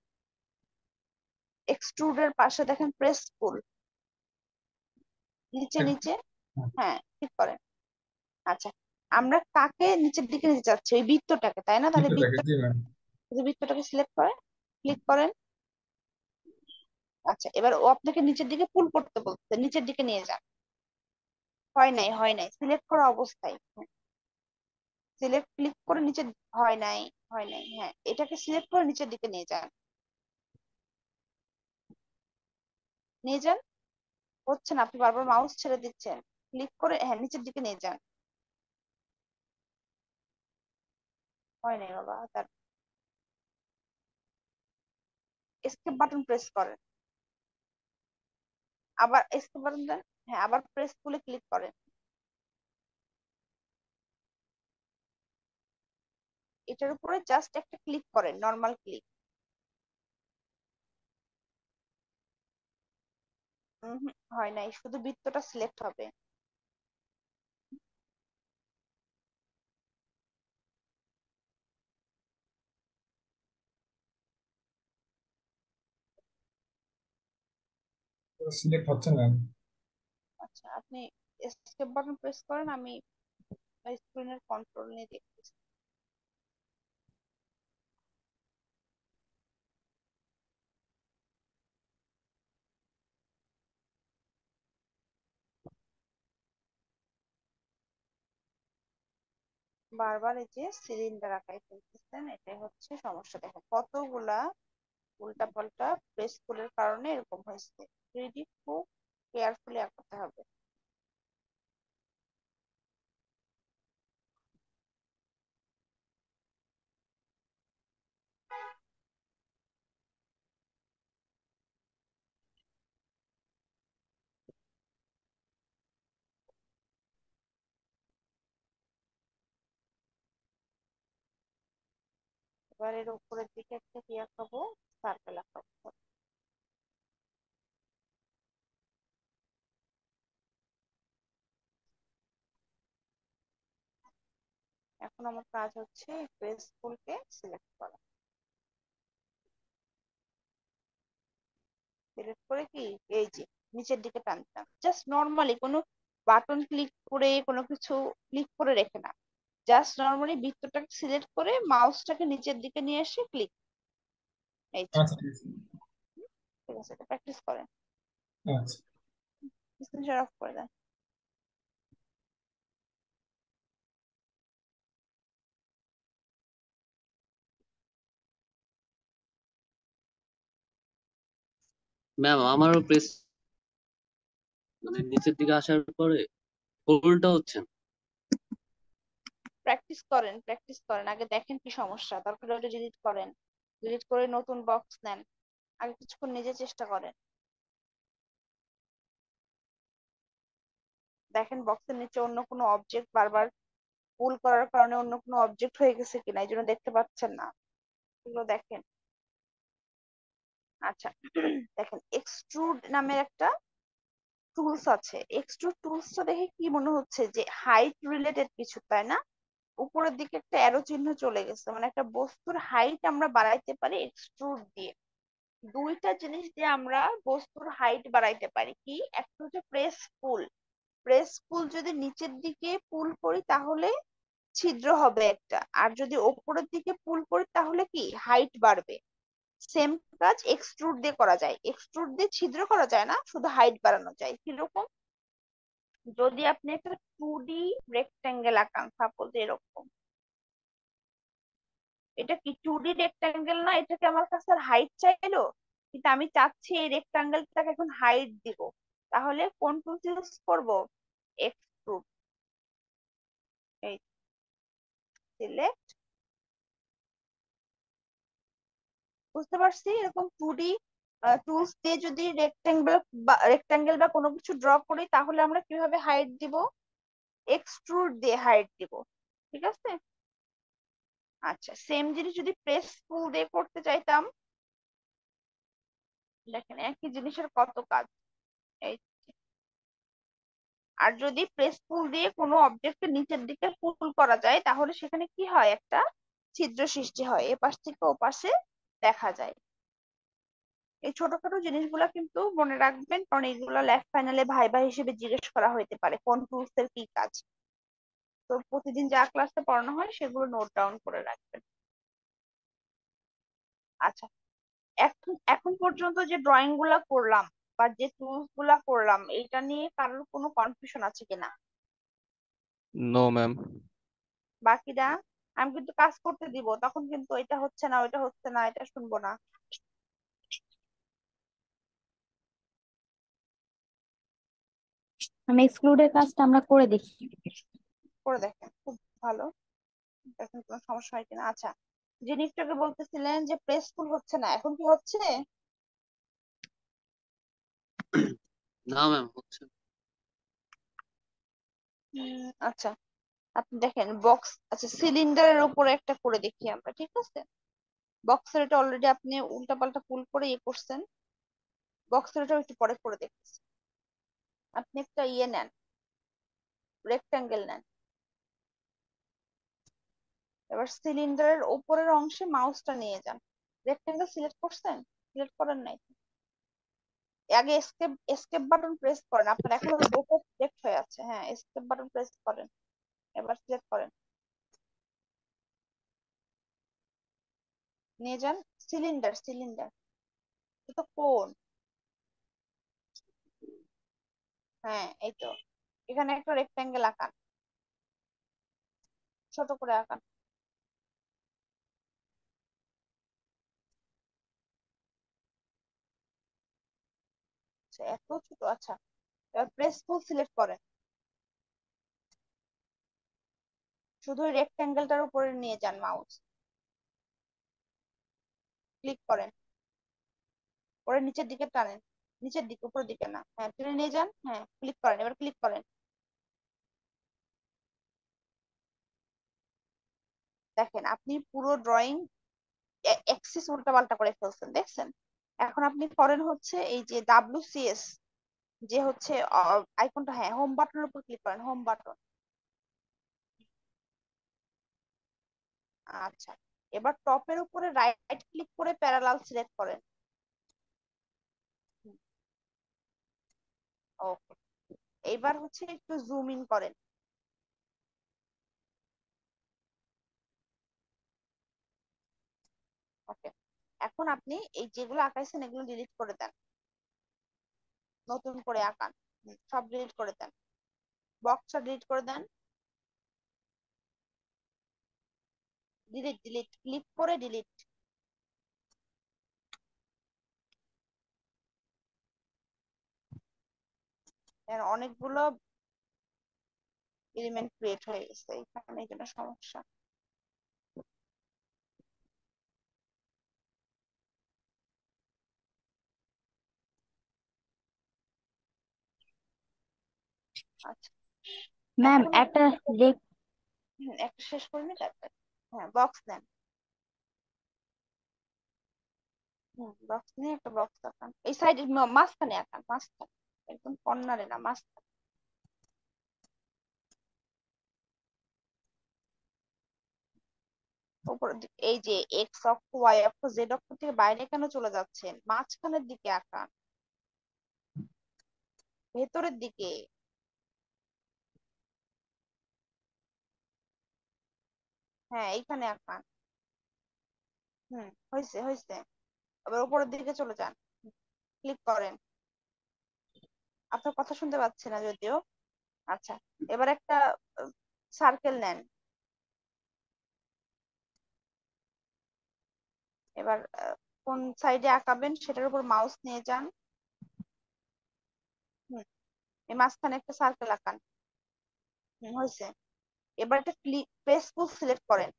এক্সট্রুডের পাশে দেখেন প্রেস পুল, নিচে নিচে। হ্যাঁ, ক্লিক করেন। আচ্ছা, আমরা কাকে নিচের দিকে নিতে চাচ্ছি? ওই বৃত্তটাকে, তাই না? তাহলে বৃত্তটাকে, জি ম্যাম। বৃত্তটাকে সিলেক্ট করেন, ক্লিক করেন। আচ্ছা, এবার ও আপনাকে নিচের দিকে পুল করতে বলছে, নিচের দিকে নিয়ে যান। হয় নাই, হয় নাই, সিলেক্ট করা অবস্থায় সিলেক্ট ক্লিক করে নিচে। হয় নাই, হয় নাই। হ্যাঁ, এটাকে সিলেক্ট করে নিচের দিকে নিয়ে যান, নিয়ে যান। হচ্ছে না, আপনি বারবার মাউস ছেড়ে দিচ্ছেন। ক্লিক করে হ্যাঁ নিচের দিকে নিয়ে যান। হয় নাই বাবা, তার এস্কেপ বাটন প্রেস করেন, আবার এস্কেপ বাটন দেন, হ্যাঁ আবার প্রেস টুলে ক্লিক করেন। এটার উপরে জাস্ট একটা ক্লিক করেন, নর্মাল ক্লিক। হয় নাই, শুধু বৃত্তটা সিলেক্ট হবে। সিলেক্ট হচ্ছে না। আচ্ছা, আপনি এস্কেপ বাটন প্রেস করেন, আমি স্ক্রিনের কন্ট্রোল নিয়ে দেখতেছি। বারবার এই যে সিলিন্ডার আঁকায় ফেলতেছেন, এটাই হচ্ছে সমস্যা। দেখেন কতগুলা উল্টা পাল্টা প্রেস পুলের কারণে এরকম হয়েছে। 3D খুব কেয়ারফুলি আঁকতে হবে। এবার এর উপরের দিকে একটা কি আঁকাবো, সার্কেল আঁকাবো। এখন আমার কাজ হচ্ছে প্রেস টুলকে সিলেক্ট করা। সিলেক্ট করে কি এই যে নিচের দিকে টানতাম, জাস্ট নর্মালি কোনো বাটন ক্লিক করে কোনো কিছু ক্লিক করে রেখে না, জাস্ট নর্মালি বৃত্তটাকে সিলেক্ট করে মাউসটাকে নিচের দিকে নিয়ে এসে ক্লিক। এই যে আচ্ছা ঠিক আছে। ঠিক আছে, এটা প্র্যাকটিস করেন। আচ্ছা স্ক্রিন শেয়ার অফ করে দেন। ম্যাম আমারও প্রেস মানে নিচের দিকে আসার পরে হোল্ডটা হচ্ছে না। প্র্যাকটিস করেন, প্র্যাকটিস করেন, আগে দেখেন কি সমস্যা, তারপরে ওটা ডিলিট করেন, ডিলিট করে নতুন বক্স নেন, আগে কিছুক্ষণ নিজে চেষ্টা করেন। দেখেন বক্সের নিচে অন্য কোনো অবজেক্ট বারবার পুল করার কারণে অন্য কোনো অবজেক্ট হয়ে গেছে কিনা, এই জন্য দেখতে পাচ্ছেন না, এগুলো দেখেন। আচ্ছা দেখেন এক্সট্রুড নামের একটা টুলস আছে, এক্সট্রুড টুলসটা দেখে কি মনে হচ্ছে যে হাইট রিলেটেড কিছু, তাই না? উপরের দিকে একটা অ্যারো চিহ্ন চলে গেছে, মানে একটা বস্তুর হাইট আমরা বাড়াইতে পারি এক্সট্রুড দিয়ে। দুইটা জিনিস দিয়ে আমরা বস্তুর হাইট বাড়াইতে পারি, কি একটা হচ্ছে প্রেস পুল। প্রেস পুল যদি নিচের দিকে পুল করি তাহলে ছিদ্র হবে একটা, আর যদি ওপরের দিকে পুল করি তাহলে কি হাইট বাড়বে। সেম কাজ এক্সট্রুড দিয়ে করা যায়, এক্সট্রুড দিয়ে ছিদ্র করা যায় না, শুধু হাইট বাড়ানো যায়। কিরকম, যদি আপনি একটা 2D রেক্টেঙ্গেল আঁকান, সাপোজ এরকম, এটা কি 2D রেক্টেঙ্গেল না, এটাকে আমার কাছে হাইট চাইলো, কিন্তু আমি চাচ্ছি এই রেক্টেঙ্গেলটাকে এখন হাইট দিব, তাহলে কোন টুল ইউজ করব, এক্সট্রুড। এই সিলেক্ট, বুঝতে পারছি? এরকম 2D টুলস দিয়ে যদি রেক্টেঙ্গেল বা কোনো কিছু ড্র করি তাহলে আমরা কিভাবে হাইট দিব, এক্সট্রুড দিয়ে হাইট দিব। ঠিক আছে, আচ্ছা সেম জিনিস যদি প্রেস টুল দিয়ে করতে চাইতাম, দেখেন একই জিনিসের কত কাজ। এই, আর যদি প্রেস টুল দিয়ে কোনো অবজেক্টের নিচের দিকে পুল করা যায় তাহলে সেখানে কি হয়, একটা ছিদ্র সৃষ্টি হয়, এপাশ থেকে ওপাশে দেখা যায়। এই ছোটখাটো জিনিসগুলা কিন্তু মনে রাখবেন, কারণ এগুলো ল্যাব ফাইনালে ভাইবা হিসেবে জিজ্ঞেস করা হতে পারে কোন টুলস এর কি কাজ। তো প্রতিদিন যা ক্লাসে পড়ানো হয় সেগুলো নোট ডাউন করে রাখবেন। আচ্ছা, এখন এখন পর্যন্ত যে ড্রয়িং গুলা করলাম বা যে টুলস গুলা করলাম, এইটা নিয়ে কারোর কোনো কনফিউশন আছে কিনা? No ma'am. বাকিরা আমি কিন্তু কাজ করতে দিব, তখন কিন্তু এটা হচ্ছে না, ওইটা হচ্ছে না, এটা শুনবো না। আমি এক্সক্লুডের কাজটা আমরা করে দেখি। করে দেখেন, খুব ভালো, দেখেন কোনো সমস্যা হয় কিনা। আচ্ছা যিনি একটু আগে বলতেছিলেন যে প্রেস ফুল হচ্ছে না, এখন কি হচ্ছে? না ম্যাম, হচ্ছে না। আচ্ছা, আপনি দেখেন বক্স, আচ্ছা সিলিন্ডারের উপরে একটা করে দেখি আমরা, ঠিক আছে? বক্সের এটা অলরেডি আপনি উল্টাপাল্টা পুল করে ইয়ে করছেন, বক্সের এটা একটু পরে করে দেখতেছি। আপনি একটা ইয়ে নেন, রেক্টাঙ্গেল নেন, এবার সিলিন্ডারের উপরের অংশে মাউসটা নিয়ে যান। রেক্টাঙ্গেল সিলেক্ট করছেন? সিলেক্ট করেন নাই? আগে এসকেপ এসকেপ বাটন প্রেস করেন, আপনার এখনো দুটো সিলেক্ট হয়ে আছে। হ্যাঁ, এসকেপ বাটন প্রেস করেন, এবার সিলেক্ট করেন, নিয়ে যান। সিলিন্ডার, সিলিন্ডার, এটা কোন? হ্যাঁ এই তো, এখানে একটা রেক্টাঙ্গেল আঁকান, ছোট করে আঁকান। আচ্ছা, এত ছোট, আচ্ছা। এবার প্রেস টুল সিলেক্ট করেন, শুধু রেক্টাঙ্গেলটার উপরে নিয়ে যান মাউস, ক্লিক করেন, পরে নিচের দিকে টানেন, নিচের দিকে, উপরের দিকে না, হ্যাঁ টেনে নিয়ে যান, হ্যাঁ ক্লিক করেন, এবার ক্লিক করেন। দেখেন আপনি পুরো ড্রয়িং এক্সিস উল্টাপাল্টা করে ফেলছেন, দেখছেন? এখন আপনি করেন হচ্ছে এই যে WCS, যে হচ্ছে আইকনটা, হ্যাঁ হোম বাটনের উপর ক্লিক করেন, হোম বাটন। আচ্ছা, এবার টপের উপরে রাইট ক্লিক করে প্যারালাল সিলেক্ট করেন। ওকে, এইবার হচ্ছে একটু জুম ইন করেন। ওকে, এখন আপনি এই যেগুলো আঁকাইছেন এগুলো ডিলিট করে দেন, নতুন করে আঁকান। সব ডিলিট করে দেন, বক্সটা ডিলিট করে দেন, ডিলিট, ডিলিট, ক্লিক করে ডিলিট। অনেকগুলো এলিমেন্ট ক্রিয়েট হয়ে গেছে এখানে, এই জন্য সমস্যা। আচ্ছা, ম্যাম এখন একটা রেক একটা শেষ করে নি তারপর, হ্যাঁ বক্স নেন। বক্স নিয়ে একটা বক্স আঁকান, এই সাইডে মাঝখানে আঁকান, মাঝখানে, একদম কর্নারে না, মাঝখানে। উপরের দিকে এই যে এক্স অক্ষ, ওয়াই অক্ষ, জেড অক্ষ থেকে বাইরে কেন চলে যাচ্ছেন? মাঝখানের দিকে আঁকান, ভেতরের দিকে। হ্যাঁ এইখানে আঁকান। হয়েছে হয়েছে, আবার উপরের দিকে চলে যান, ক্লিক করেন। আপনার কথা শুনতে পাচ্ছি না যদিও। আচ্ছা, এবার একটা সার্কেল নেন, এবার কোন সাইডে আঁকাবেন সেটার উপর মাউস নিয়ে যান। হুম, এই মাঝখানে একটা সার্কেল আঁকান। হয়েছে, এবার একটা ক্লিক প্রেস টুল সিলেক্ট করেন,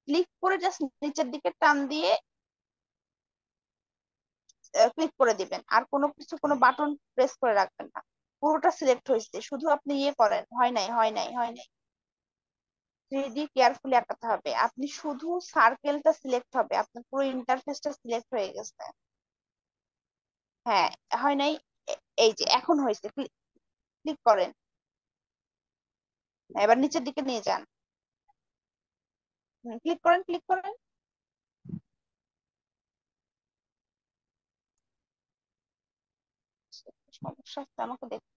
ক্লিক করে জাস্ট নিচের দিকে টান দিয়ে ক্লিক করে দিবেন, আর কোনো কিছু, কোনো বাটন প্রেস করে রাখবেন না। পুরোটা সিলেক্ট হয়েছে, শুধু আপনি ইয়ে করেন, হয় নাই, হয় নাই, হয় নাই। 3D কেয়ারফুলি আঁকাতে হবে, আপনি শুধু সার্কেলটা সিলেক্ট হবে, আপনার পুরো ইন্টারফেসটা সিলেক্ট হয়ে গেছে। হ্যাঁ, হয় নাই, এই যে এখন হয়েছে, ক্লিক করেন, এবার নিচের দিকে নিয়ে যান, ক্লিক করেন, ক্লিক করেন। সমস্যা হচ্ছে, আমাকে দেখতে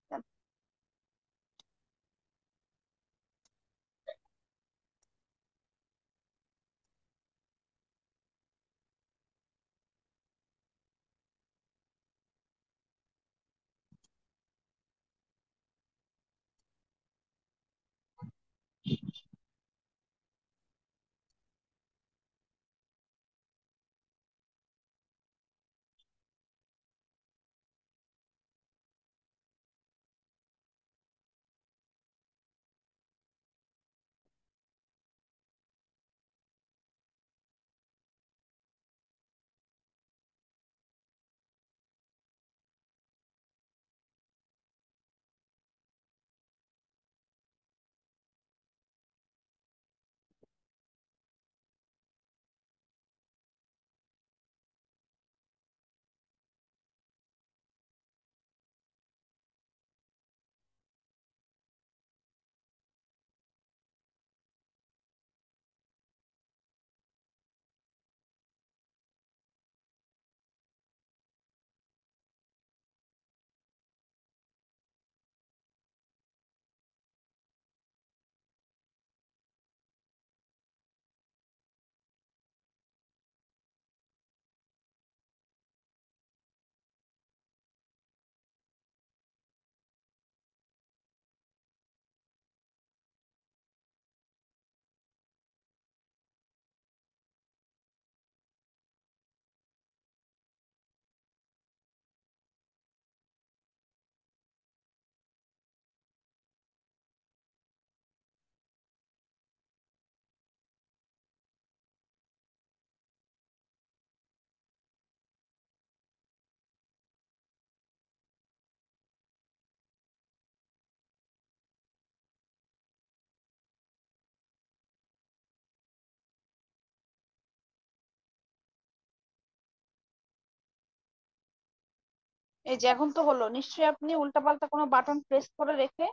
এই যে এখন তো হলো, নিশ্চয়ই আপনি উল্টাপাল্টা কোনো বাটন প্রেস করে রেখে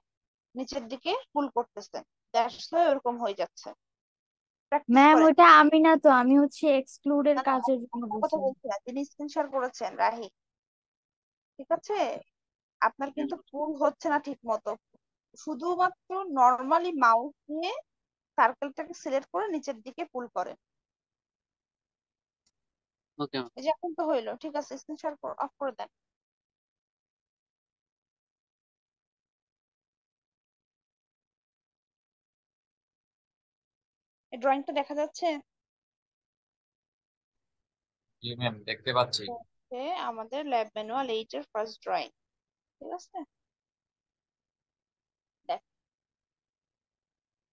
নিচের দিকে পুল করতেছেন, দ্যাটস ওয়াই ওরকম হয়ে যাচ্ছে। প্র্যাকটিস ম্যাম করেন। ওটা আমি না তো, আমি হচ্ছে এক্সক্লুডের না না, কাজের জন্য আপনার কথা বলছি। বলছি না, যিনি স্ক্রিন শেয়ার করেছেন রাহি, ঠিক আছে? আপনার কিন্তু পুল হচ্ছে না ঠিক মতো। শুধুমাত্র নর্মালি মাউস দিয়ে সার্কেলটাকে সিলেক্ট করে নিচের দিকে পুল করেন। ওকে এই যে এখন তো হইলো, ঠিক আছে, স্ক্রিন শেয়ার অফ করে দেন। এই ড্রয়িংটা দেখা যাচ্ছে? জি ম্যাম, দেখতে পাচ্ছি। হচ্ছে আমাদের ল্যাব ম্যানুয়াল 8 এর ফার্স্ট ড্রয়িং, ঠিক আছে? দেখ,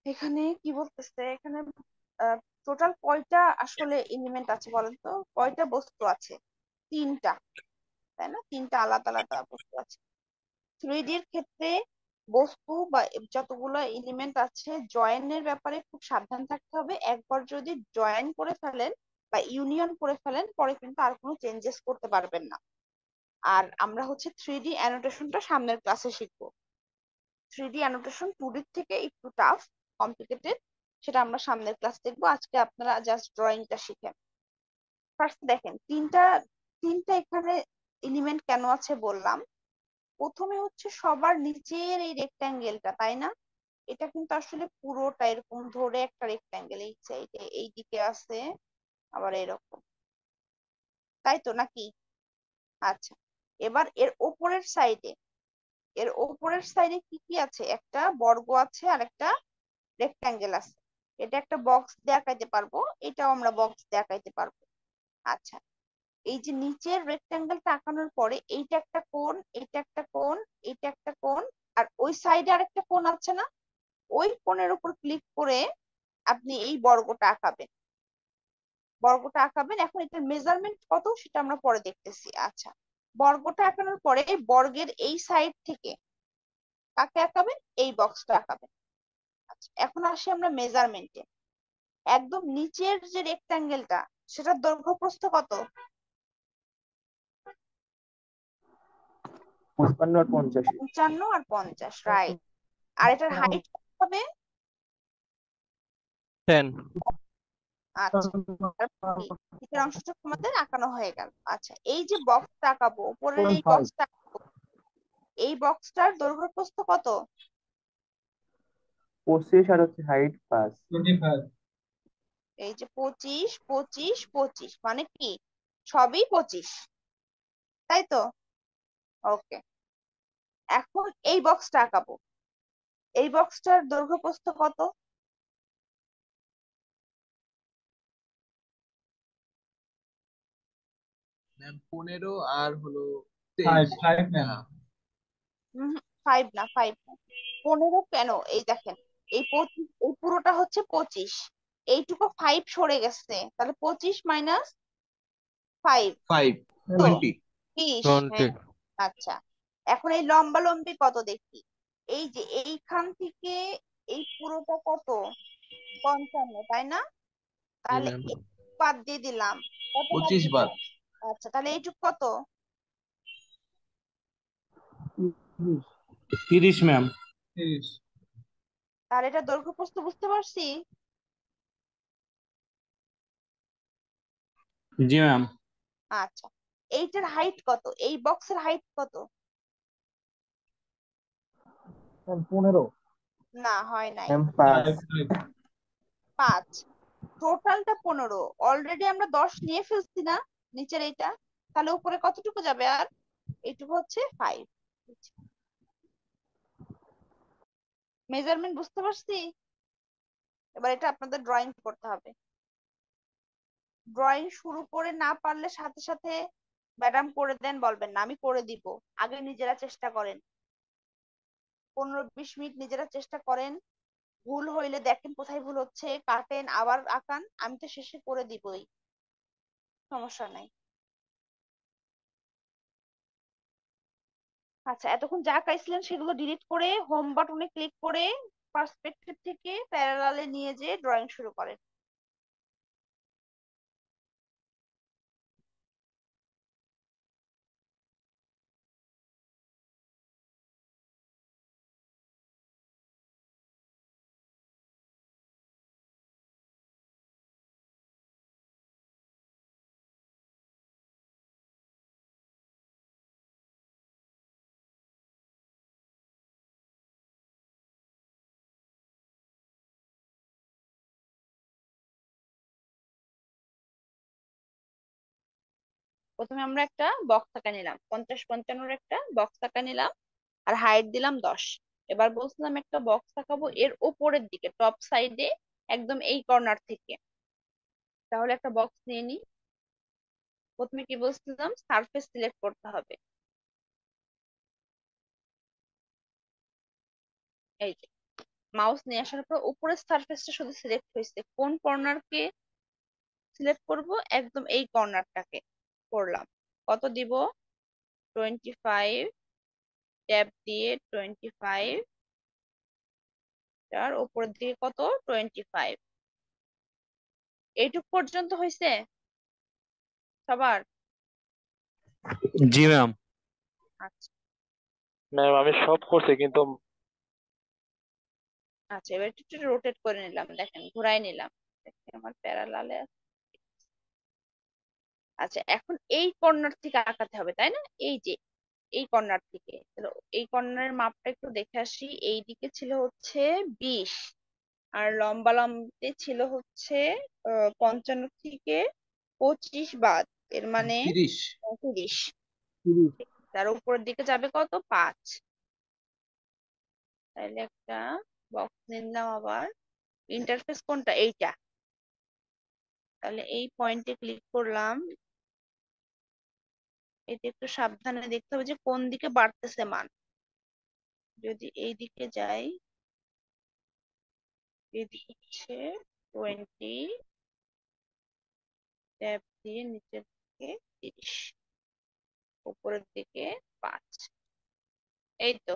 এখানে কি বলতেছে, এখানে টোটাল কয়টা আসলে এলিমেন্ট আছে বলেন তো, কয়টা বস্তু আছে? তিনটা, তাই না? তিনটা আলাদা আলাদা বস্তু আছে। 3D এর ক্ষেত্রে বস্তু বা যতগুলো এলিমেন্ট আছে, জয়েনের ব্যাপারে খুব সাবধান থাকতে হবে। একবার যদি জয়েন করে ফেলেন বা ইউনিয়ন করে ফেলেন, পরে কিন্তু আর কোনো চেঞ্জেস করতে পারবেন না। আর আমরা হচ্ছে 3D অ্যানোটেশনটা সামনের ক্লাসে শিখবো। 3D অ্যানোটেশন 2D থেকে একটু টাফ, কমপ্লিকেটেড, সেটা আমরা সামনের ক্লাস দেখবো। আজকে আপনারা জাস্ট ড্রয়িংটা শিখেন। ফার্স্ট দেখেন, তিনটা তিনটা এখানে এলিমেন্ট কেন আছে বললাম। প্রথমে হচ্ছে সবার নিচের এই রেক্ট্যাঙ্গেলটা, তাই না? এটা কিন্তু আসলে পুরোটা এরকম ধরে একটা রেক্ট্যাঙ্গেল, এই সাইডে এই দিকে আছে, আবার এরকম, তাই তো নাকি? আচ্ছা, এবার এর ওপরের সাইডে কি কি আছে? একটা বর্গ আছে আর একটা রেক্ট্যাঙ্গেল আছে। এটা একটা বক্স দেখাইতে পারবো, এটাও আমরা বক্স দেখাইতে পারবো। আচ্ছা, এই যে নিচের রেক্ট্যাঙ্গেলটা আঁকানোর পরে এইটা একটা কোণ, এইটা একটা কোণ, এইটা একটা কোণ, আর ওই সাইডে আরেকটা কোণ আছে না? ওই কোণের উপর ক্লিক করে আপনি এই বর্গটা আঁকাবেন। এখন এটার মেজারমেন্ট কত সেটা আমরা পরে দেখতেছি। আচ্ছা, বর্গটা আঁকানোর পরে বর্গের এই সাইড থেকে কাকে আঁকাবেন? এই বক্সটা আঁকাবেন। আচ্ছা, এখন আসি আমরা মেজারমেন্টে। একদম নিচের যে রেক্ট্যাঙ্গেলটা, সেটার দৈর্ঘ্য প্রস্থ কত? 55 আর 85। 55 আর 50, রাইট। আর এটার হাইট কত হবে? 10। আচ্ছা, তারপর কি? নিচের অংশটা আমাদের আঁকানো হয়ে গেল। আচ্ছা, এই যে বক্সটা আঁকাবো, উপরের এই বক্সটা, এই বক্সটার দৈর্ঘ্য প্রস্থ কত? 25 আর হচ্ছে হাইট 5। 25। এই যে 25, 25, 25, মানে কি সবই 25, তাই তো? ওকে, এখন এই বক্সটা আঁকাবো। এই বক্সটার দৈর্ঘ্য প্রস্থ কত? ম্যাম 15 আর হলো 5 23। 5 ম্যাম। 5 না, 5 না, 15 কেন? এই দেখেন, এই 25, এই পুরোটা হচ্ছে 25, এইটুকু 5 সরে গেছে, তাহলে 25 মাইনাস 5 5 তো 20। 20। 20। হ্যাঁ, আচ্ছা, এখন এই লম্বা লম্বি কত দেখি। এই যে এইখান থেকে এই পুরোটা কত? 55, তাই না? জি তাহলে ম্যাম। এই বাদ দিয়ে দিলাম, কত বাদ 25 দিব? বাদ। আচ্ছা, তাহলে এইটুকু কত? 30 ম্যাম। 30। তাহলে এটা দৈর্ঘ্য প্রস্থ বুঝতে পারছি? জি ম্যাম। আচ্ছা, এইটার হাইট কত? এই বক্সের হাইট কত? 15। না, হয় নাই। 5। 5, টোটালটা 15, অলরেডি আমরা 10 নিয়ে ফেলছি না নিচের এইটা, তাহলে উপরে কতটুকু যাবে? আর এইটুকু হচ্ছে 5। মেজারমেন্ট বুঝতে পারছি? এবার এটা আপনাদের ড্রয়িং করতে হবে। ড্রয়িং শুরু করে না পারলে সাথে সাথে ম্যাডাম করে দেন বলবেন না, আমি করে দিব। আগে নিজেরা চেষ্টা করেন, 15-20 মিনিট নিজেরা চেষ্টা করেন। ভুল হইলে দেখেন কোথায় ভুল হচ্ছে, কাটেন, আবার আঁকান, আমি তো শেষে করে দিবই, সমস্যা নাই। আচ্ছা, এতক্ষণ যা আঁকাইছিলেন সেগুলো ডিলিট করে হোম বাটনে ক্লিক করে পার্সপেক্টিভ থেকে প্যারালালে নিয়ে যেয়ে ড্রয়িং শুরু করেন। প্রথমে আমরা একটা বক্স আঁকা নিলাম, 50-55 একটা বক্স আঁকা নিলাম, আর হাইট দিলাম 10। এবার বলছিলাম একটা বক্স আঁকাবো এর উপরের দিকে, টপ সাইডে, একদম এই কর্নার থেকে। তাহলে একটা বক্স নিয়ে নিই। প্রথমে কি বলছিলাম, সারফেস সিলেক্ট করতে হবে। এই যে মাউস নিয়ে আসার পর উপরের সারফেসটা শুধু সিলেক্ট হয়েছে, কোন কর্নারকে সিলেক্ট করব, একদম এই কর্নারটাকে করলাম। কত দিব, 25, ট্যাব দিয়ে 25, তার উপরের দিকে কত, 25। এইটুক পর্যন্ত হয়েছে সবার? জি ম্যাম। আচ্ছা ম্যাম আমি সব করছি কিন্তু আচ্ছা, এবার একটু রোটেট করে নিলাম, দেখেন ঘুরাই নিলাম, দেখেন আমার প্যারালালে আছে। আচ্ছা, এখন এই কর্নার থেকে আঁকাতে হবে তাই না, এই যে এই কর্নার থেকে। তাহলে এই কর্নারের মাপটা একটু দেখে আসি। এই দিকে ছিল হচ্ছে 20, আর লম্বা লম্বিতে ছিল হচ্ছে 55 থেকে 25 বাদ, এর মানে 30। 30। 30। তার উপরের দিকে যাবে কত, 5। তাহলে একটা বক্স নিলাম আবার। ইন্টারফেস কোনটা, এইটা। তাহলে এই পয়েন্টে ক্লিক করলাম। এটা একটু সাবধানে দেখতে হবে যে কোন দিকে বাড়তেছে মান। যদি এই দিকে যাই, এদিকে হচ্ছে 20, ট্যাব দিয়ে নিচের দিকে 30, উপরের দিকে 5। এই তো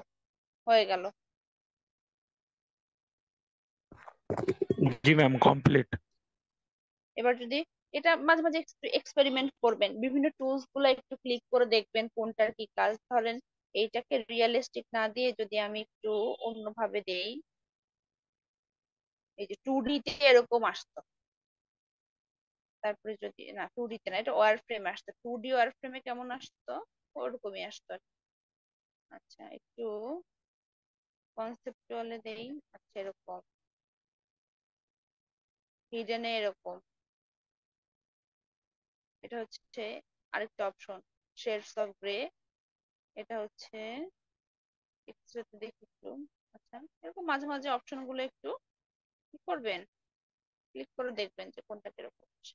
হয়ে গেল। জি ম্যাম, কমপ্লিট। এবার যদি এটা মাঝে মাঝে একটু এক্সপেরিমেন্ট করবেন, বিভিন্ন টুলস গুলো একটু ক্লিক করে দেখবেন কোনটার কি কাজ। ধরেন এইটাকে রিয়েলিস্টিক না দিয়ে যদি আমি একটু অন্যভাবে দেই, এই যে 2D তে এরকম আসতো, তারপরে যদি না 2D তে না, এটা ওয়ার ফ্রেম আসতো, 2D ওয়ার ফ্রেমে কেমন আসতো, ওরকমই আসতো আর কি। আচ্ছা একটু কনসেপচুয়ালে দেই। আচ্ছা এরকম হিডেনে এরকম। এটা হচ্ছে আরেকটা অপশন, শেডস অফ গ্রে। এটা হচ্ছে এক্সট্রাতে দেখি একটু। আচ্ছা এরকম মাঝে মাঝে অপশন গুলো একটু কি করবেন, ক্লিক করে দেখবেন যে কোনটা কিরকম হচ্ছে।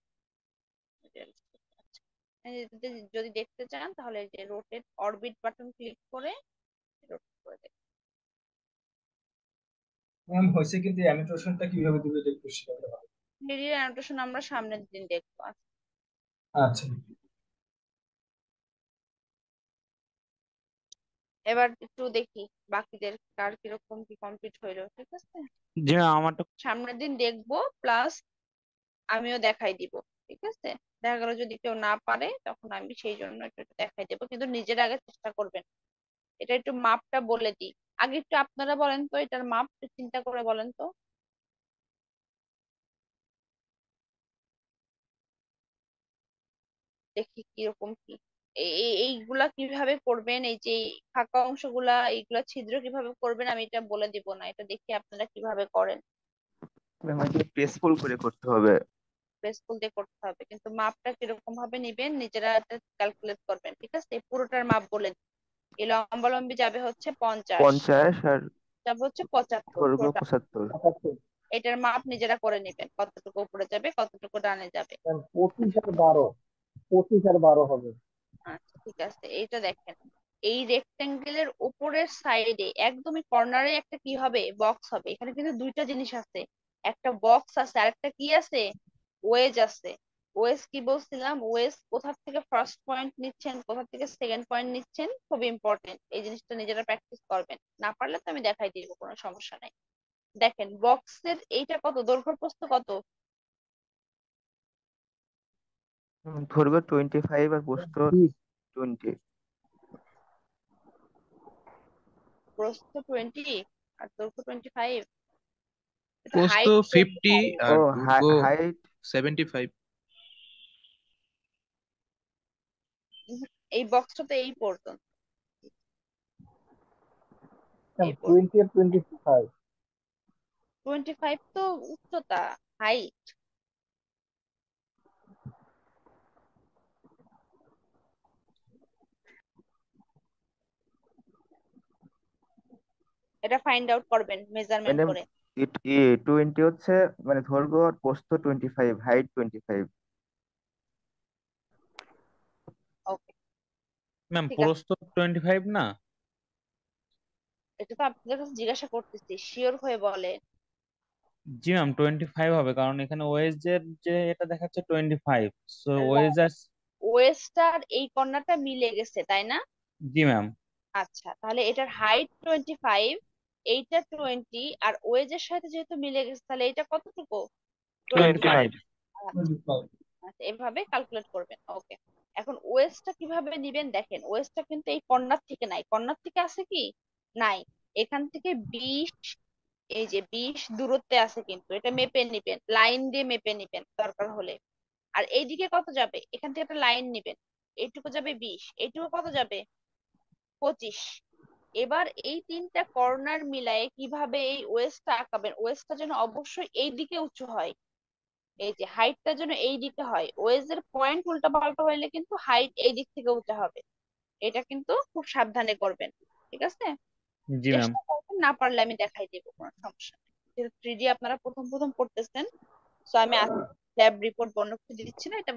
আচ্ছা, এই যে যদি দেখতে চান তাহলে এই যে রোটেট অরবিট বাটন ক্লিক করে রোটেট করে দেখবেন। ম্যাম হয়েছে, কিন্তু অ্যানোটেশনটা কিভাবে দিবে এটা একটু শেখাতে হবে। ভিডিও অ্যানোটেশন আমরা সামনের দিন দেখবো। আচ্ছা, আচ্ছা। এবার একটু দেখি বাকিদের কার কিরকম কি কমপ্লিট হইলো, ঠিক আছে? জি ম্যাম, আমারটা। সামনের দিন দেখবো, প্লাস আমিও দেখাই দিব, ঠিক আছে? দেখা গেল যদি কেউ না পারে তখন আমি সেই জন্য একটু একটু দেখাই দেবো, কিন্তু নিজের আগে চেষ্টা করবেন। এটা একটু মাপটা বলে দিই, আগে একটু আপনারা বলেন তো এটার মাপ একটু চিন্তা করে বলেন তো। দেখি কিরকম কি এইগুলা কিভাবে করবেন, এই যে এই ফাঁকা অংশগুলা, এইগুলা ছিদ্র কিভাবে করবেন আমি এটা বলে দিব না, এটা দেখি আপনারা কিভাবে করেন। আমাকে পেসফুল করে করতে হবে। প্রেসফুল দিয়ে করতে হবে, কিন্তু মাপটা কিরকম ভাবে নিবেন নিজেরা ক্যালকুলেট করবেন, ঠিক আছে? এই পুরোটার মাপ বলে দিই। এই লম্বালম্বি যাবে হচ্ছে 50, 50 আর যাবে হচ্ছে 75 দৈর্ঘ্য টোটাল। 75। এটার মাপ নিজেরা করে নেবেন, কতটুকু উপরে যাবে কতটুকু ডানে যাবে। 25 আর 12, 25 আর 12 হবে। আচ্ছা ঠিক আছে, এইটা দেখেন, এই রেক্টেঙ্গেলের উপরের সাইডে একদমই কর্নারে একটা কি হবে, বক্স হবে। এখানে কিন্তু দুইটা জিনিস আছে, একটা বক্স আছে আর একটা কি আছে, ওয়েজ আছে। ওয়েজ কি বলছিলাম, ওয়েজ কোথা থেকে ফার্স্ট পয়েন্ট নিচ্ছেন, কোথা থেকে সেকেন্ড পয়েন্ট নিচ্ছেন, খুব ইম্পর্টেন্ট। এই জিনিসটা নিজেরা প্র্যাকটিস করবেন, না পারলে তো আমি দেখাই দিব, কোনো সমস্যা নাই। দেখেন বক্সের এইটা কত, দৈর্ঘ্য প্রস্থ কত, দৈর্ঘ্য 25 আর প্রস্থ 20। প্রস্থ 20 আর দৈর্ঘ্য 25। এটা পোস্ত হাইট 50 ও আর দৈর্ঘ্য হাইট 75। এই বক্সটা তো এই পর্যন্ত, এই পর্যন্ত। 20 আর 25। 25 তো উচ্চতা, হাইট। এটা ফাইন্ড আউট করবেন মেজারমেন্ট ম্যাডাম করে। 20 হচ্ছে মানে দৈর্ঘ্য আর প্রস্থ 25, হাইট 25। ওকে, ম্যাম ঠিক আছে, প্রস্থ 25 না? এটা তো আপনাদের কাছে জিজ্ঞাসা করতেছি, শিওর হয়ে বলে। জি ম্যাম 25 হবে, কারণ এখানে ওয়েজের যে এটা দেখাচ্ছে 25, সো ওয়েজ আর ওয়েস্টার এই কর্নারটা মিলে গেছে তাই না? জি ম্যাম আচ্ছা, তাহলে এটার হাইট 25, এইটা 20, আর ওয়েজের সাথে যেহেতু মিলে গেছে তাহলে এটা কতটুকু? 25। 25। আচ্ছা, এভাবে ক্যালকুলেট করবেন। ওকে, এখন ওয়েস্টটা কিভাবে নিবেন দেখেন, ওয়েস্টটা কিন্তু এই কর্নার থেকে নাই, কর্নার থেকে আছে কি নাই, এখান থেকে 20, এই যে 20 দূরত্বে আছে, কিন্তু এটা মেপে নিবেন, লাইন দিয়ে মেপে নিবেন দরকার হলে। আর এইদিকে কত যাবে, এখান থেকে একটা লাইন নিবেন, এইটুকু যাবে 20, এইটুকু কত যাবে 25। এবার এই তিনটা কর্নার মিলায়ে কিভাবে এই ওয়েস্টটা আঁকাবেন, ওয়েস্টটা যেন অবশ্যই এই দিকে উঁচু হয়, এই যে হাইটটা যেন এই দিকে হয়, ওয়েজ এর পয়েন্ট উল্টা পাল্টা হইলে কিন্তু হাইট এই দিক থেকে উঁচা হবে। এটা কিন্তু খুব সাবধানে করবেন, ঠিক আছে? জি ম্যাম চেষ্টা করবেন, না পারলে আমি দেখাই দেবো, কোনো সমস্যা নেই। যেহেতু 3D আপনারা প্রথম প্রথম করতেছেন, তো আমি ল্যাব রিপোর্ট বর্ণ করে দিচ্ছি না, এটা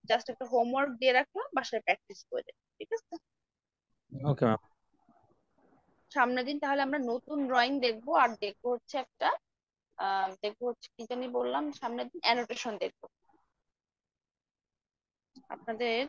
জাস্ট একটা হোমওয়ার্ক দিয়ে রাখলাম, বাসায় প্র্যাকটিস করে, ঠিক আছে? ওকে ম্যাম সামনের দিন তাহলে আমরা নতুন ড্রয়িং দেখবো, আর দেখবো হচ্ছে একটা দেখবো হচ্ছে কি জানি বললাম, সামনের দিন অ্যানোটেশন দেখবো আপনাদের।